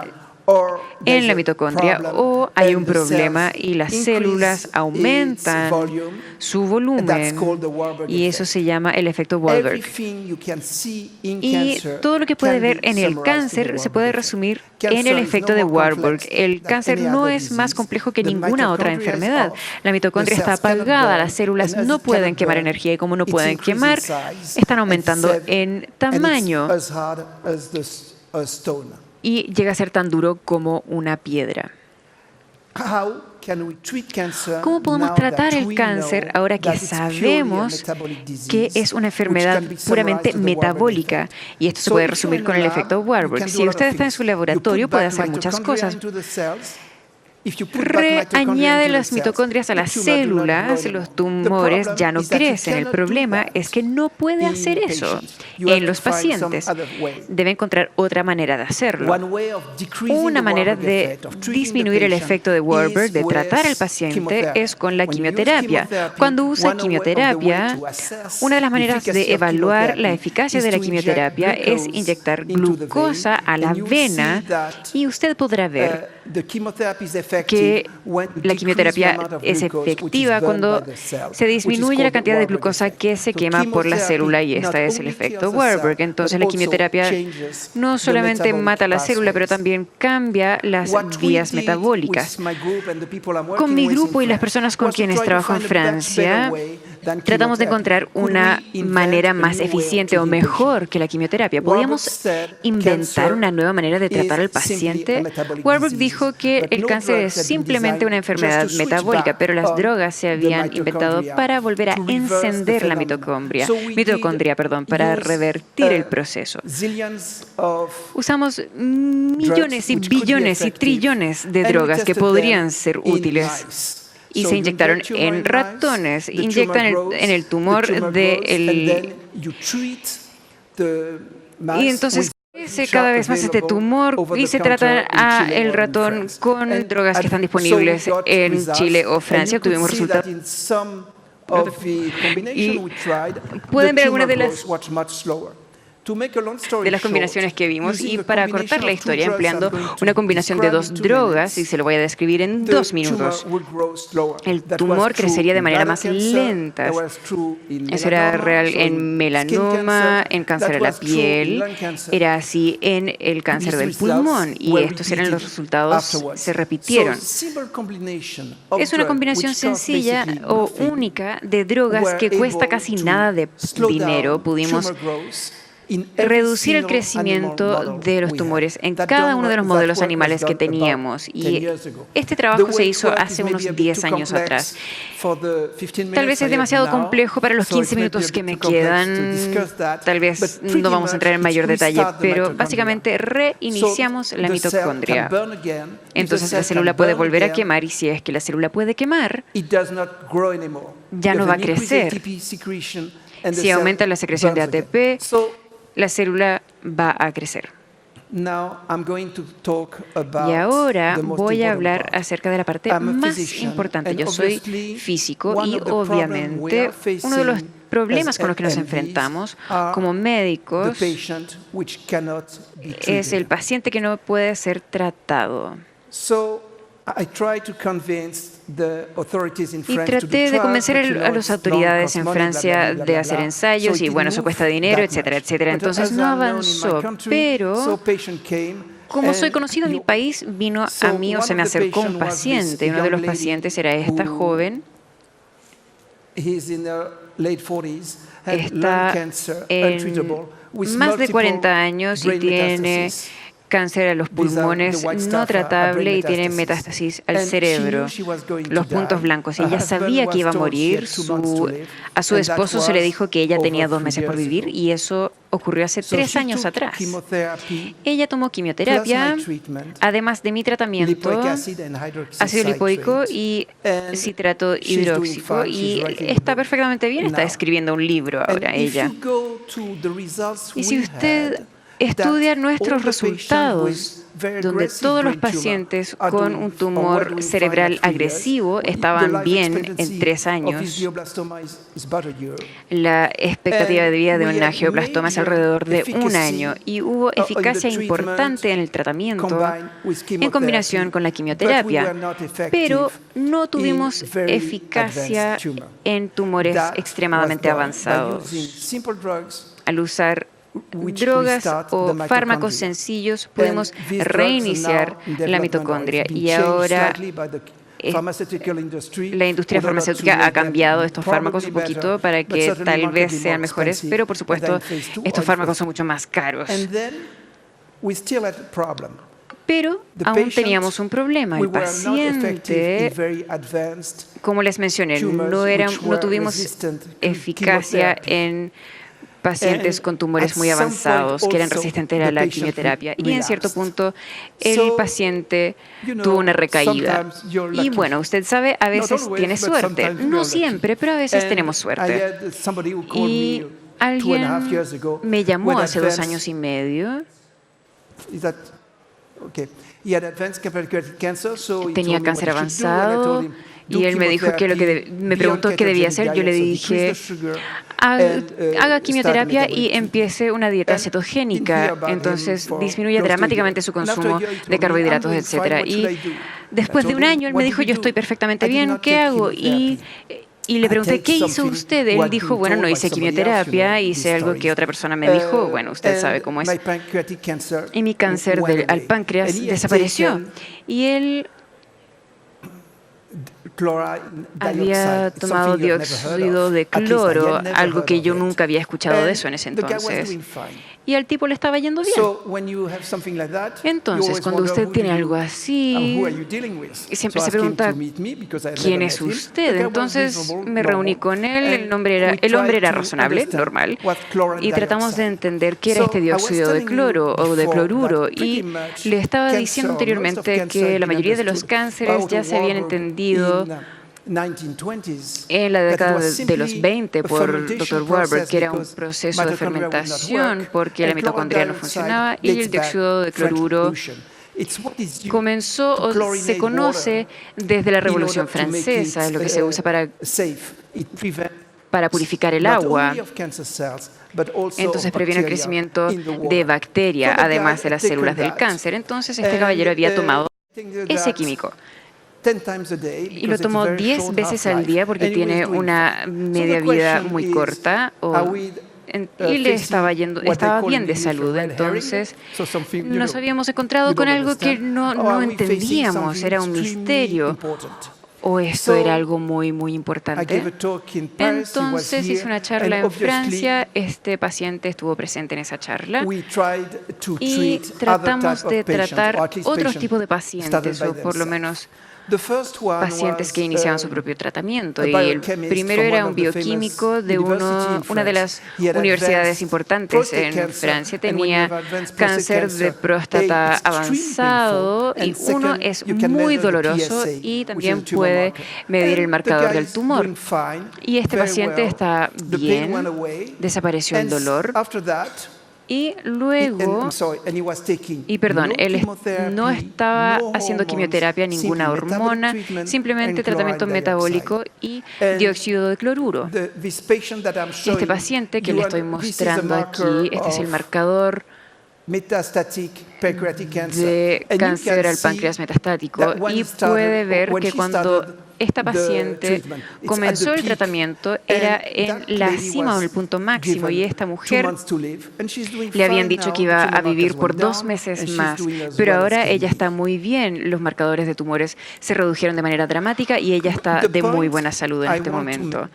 en la mitocondria, o hay un problema y las células aumentan su volumen y eso se llama el efecto Warburg. Y todo lo que puede ver en el cáncer se puede resumir en el efecto de Warburg. El cáncer no es más complejo que ninguna otra enfermedad. La mitocondria está apagada, las células no pueden quemar energía y como no pueden quemar, están aumentando en tamaño y llega a ser tan duro como una piedra. ¿Cómo podemos tratar el cáncer ahora que sabemos que es una enfermedad puramente metabólica? Y esto se puede resumir con el efecto Warburg. Si usted está en su laboratorio, puede hacer muchas cosas. Reañade las mitocondrias a las células, los tumores ya no crecen. El problema es que no puede hacer eso en los pacientes. Debe encontrar otra manera de hacerlo. Una manera de disminuir el efecto de Warburg, de tratar al paciente, es con la quimioterapia. Cuando usa quimioterapia, una de las maneras de evaluar la eficacia de la quimioterapia es inyectar glucosa a la vena y usted podrá ver que la quimioterapia es efectiva cuando se disminuye la cantidad de glucosa que se quema por la célula y este es el efecto Warburg. Entonces la quimioterapia no solamente mata la célula, pero también cambia las vías metabólicas. Con mi grupo y las personas con quienes trabajo en Francia, tratamos de encontrar una manera más eficiente o mejor que la quimioterapia. ¿Podríamos inventar una nueva manera de tratar al paciente? Warburg dijo que el cáncer es simplemente una enfermedad metabólica, pero las drogas se habían inventado para volver a encender la mitocondria, para revertir el proceso. Usamos millones y billones y trillones de drogas que podrían ser útiles. Y se inyectaron en ratones, inyectan en el tumor y entonces crece cada vez más este tumor y se trata al ratón con drogas que están disponibles en Chile o Francia. Obtuvimos resultados. Y pueden ver algunas de las combinaciones que vimos y para cortar la historia empleando una combinación de dos drogas y se lo voy a describir en 2 minutos. El tumor crecería de manera más lenta. Eso era real en melanoma, en cáncer de la piel, era así en el cáncer del pulmón y estos eran los resultados, se repitieron. Es una combinación sencilla o única de drogas que cuesta casi nada de dinero. Pudimos reducir el crecimiento de los tumores en cada uno de los modelos animales que teníamos. Y este trabajo se hizo hace unos 10 años atrás. Tal vez es demasiado complejo para los 15 minutos que me quedan. Tal vez no vamos a entrar en mayor detalle, pero básicamente reiniciamos la mitocondria. Entonces la célula puede volver a quemar y si es que la célula puede quemar, ya no va a crecer. Si aumenta la secreción de ATP, la célula va a crecer. Y ahora voy a hablar acerca de la parte más importante. Yo soy físico y obviamente uno de los problemas con los que nos enfrentamos como médicos es el paciente que no puede ser tratado. Y traté de convencer a las autoridades en Francia de hacer ensayos y bueno, eso cuesta dinero, etcétera, etcétera. Entonces no avanzó, pero como soy conocido en mi país, vino a mí o se me acercó un paciente. Uno de los pacientes era esta joven. Está en más de 40 años y tiene cáncer a los pulmones no tratable y tiene metástasis al cerebro, los puntos blancos. Ella sabía que iba a morir. A su esposo se le dijo que ella tenía 2 meses por vivir y eso ocurrió hace 3 años atrás. Ella tomó quimioterapia, además de mi tratamiento, ácido lipoico y citrato hidróxico, y está perfectamente bien, está escribiendo un libro ahora ella. Y si usted estudia nuestros resultados, donde todos los pacientes con un tumor cerebral agresivo estaban bien en 3 años. La expectativa de vida de un angioblastoma es alrededor de 1 año y hubo eficacia importante en el tratamiento en combinación con la quimioterapia, pero no tuvimos eficacia en tumores extremadamente avanzados. Al usar drogas o fármacos sencillos podemos reiniciar la mitocondria y ahora la industria farmacéutica ha cambiado estos fármacos un poquito para que tal vez sean mejores, pero por supuesto estos fármacos son mucho más caros. Pero aún teníamos un problema. El paciente, como les mencioné, no tuvimos eficacia en pacientes con tumores muy avanzados que eran resistentes a la quimioterapia y en cierto punto el paciente tuvo una recaída. Y bueno, usted sabe, a veces tiene suerte, no siempre, pero a veces tenemos suerte. Y alguien me llamó hace 2 años y medio. Tenía cáncer avanzado y él me dijo que me preguntó qué debía hacer. Yo le dije, haga quimioterapia y empiece una dieta cetogénica. Entonces disminuye dramáticamente su consumo de carbohidratos, etcétera. Y después de 1 año él me dijo, yo estoy perfectamente bien, ¿qué hago? Y le pregunté, ¿qué hizo usted? Él dijo, bueno, no hice quimioterapia, hice algo que otra persona me dijo, bueno, usted sabe cómo es. Y mi cáncer al páncreas desapareció. Y él había tomado dióxido de cloro, algo que yo nunca había escuchado de eso en ese entonces. Y al tipo le estaba yendo bien. Entonces, cuando usted tiene algo así, siempre se pregunta, ¿quién es usted? Entonces me reuní con él, el hombre era razonable, normal, y tratamos de entender qué era este dióxido de cloro o de cloruro. Y le estaba diciendo anteriormente que la mayoría de los cánceres ya se habían entendido en la década de los 20 por el Dr. Warburg, que era un proceso de fermentación porque la mitocondria no funcionaba y el dióxido de cloruro comenzó o se conoce desde la Revolución Francesa, es lo que se usa para purificar el agua. Entonces previene el crecimiento de bacteria, además de las células del cáncer. Entonces este caballero había tomado ese químico. Y lo tomó 10 veces al día porque tiene una media vida muy corta y le estaba bien de salud. Entonces nos habíamos encontrado con algo que no entendíamos, era un misterio. ¿O esto era algo muy, muy importante? Entonces hice una charla en Francia, este paciente estuvo presente en esa charla y tratamos de tratar otros tipos de pacientes, o por lo menos pacientes que iniciaban su propio tratamiento. Y el primero era un bioquímico de una de las universidades importantes en Francia. Tenía cáncer de próstata avanzado y uno es muy doloroso y también puede medir el marcador del tumor. Y este paciente está bien, desapareció el dolor. Y luego, él no estaba haciendo quimioterapia, ninguna hormona, simplemente tratamiento metabólico y dióxido de cloruro. Este paciente que le estoy mostrando aquí, este es el marcador de cáncer al páncreas metastático, y puede ver que cuando esta paciente comenzó el tratamiento era en la cima o en el punto máximo, y esta mujer le habían dicho que iba a vivir por 2 meses más, pero ahora ella está muy bien. Los marcadores de tumores se redujeron de manera dramática y ella está de muy buena salud en este momento.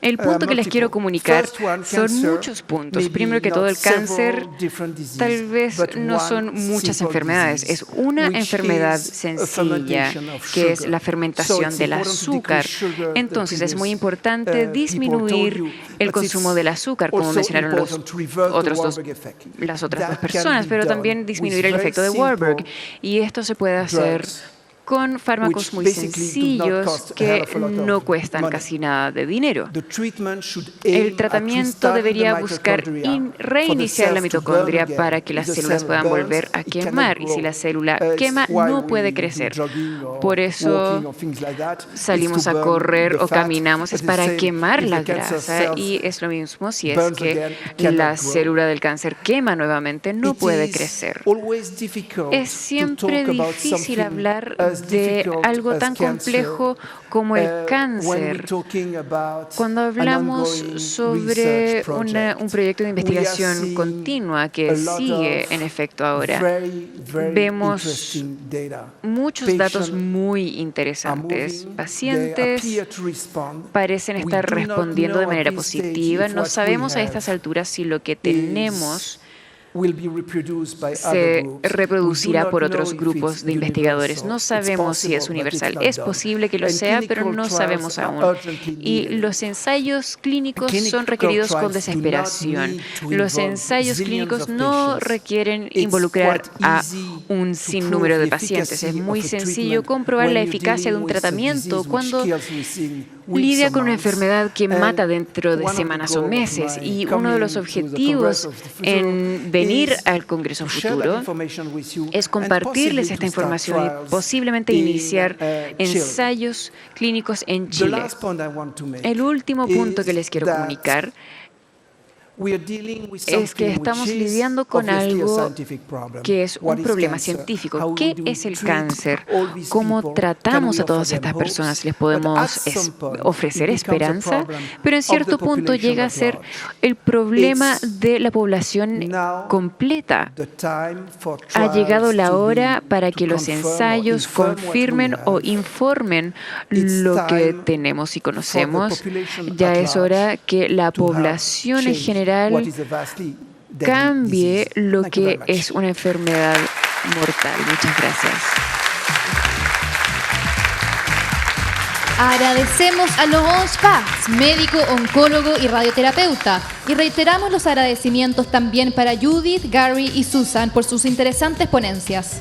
El punto que les quiero comunicar son muchos puntos. Primero que todo, el cáncer tal vez no son muchas enfermedades, es una enfermedad sencilla, que es la fermentación del azúcar. Entonces es muy importante disminuir el consumo del azúcar, como mencionaron las otras 2 personas, pero también disminuir el efecto de Warburg. Y esto se puede hacer con fármacos muy sencillos que no cuestan casi nada de dinero. El tratamiento debería buscar reiniciar la mitocondria para que las células puedan volver a quemar, y si la célula quema no puede crecer. Por eso salimos a correr o caminamos, es para quemar la grasa, y es lo mismo si es que la célula del cáncer quema nuevamente, no puede crecer. Es siempre difícil hablar de algo tan complejo como el cáncer. Cuando hablamos sobre un proyecto de investigación continua que sigue en efecto ahora, vemos muchos datos muy interesantes. Pacientes parecen estar respondiendo de manera positiva. No sabemos a estas alturas si lo que tenemos se reproducirá por otros grupos de investigadores. No sabemos si es universal. Es posible que lo sea, pero no sabemos aún. Y los ensayos clínicos son requeridos con desesperación. Los ensayos clínicos no requieren involucrar a un sinnúmero de pacientes. Es muy sencillo comprobar la eficacia de un tratamiento cuando lidia con una enfermedad que mata dentro de semanas o meses. Y uno de los objetivos en venir al Congreso Futuro es compartirles esta información y posiblemente iniciar ensayos clínicos en Chile. El último punto que les quiero comunicar es que estamos lidiando con algo que es un problema científico. ¿Qué es el cáncer? ¿Cómo tratamos a todas estas personas? Les podemos ofrecer esperanza, pero en cierto punto llega a ser el problema de la población completa. Ha llegado la hora para que los ensayos confirmen o informen lo que tenemos y conocemos. Ya es hora que la población en general cambie lo que es una enfermedad mortal. Muchas gracias. Agradecemos a Laurence Paz, médico, oncólogo y radioterapeuta. Y reiteramos los agradecimientos también para Judith, Gary y Susan por sus interesantes ponencias.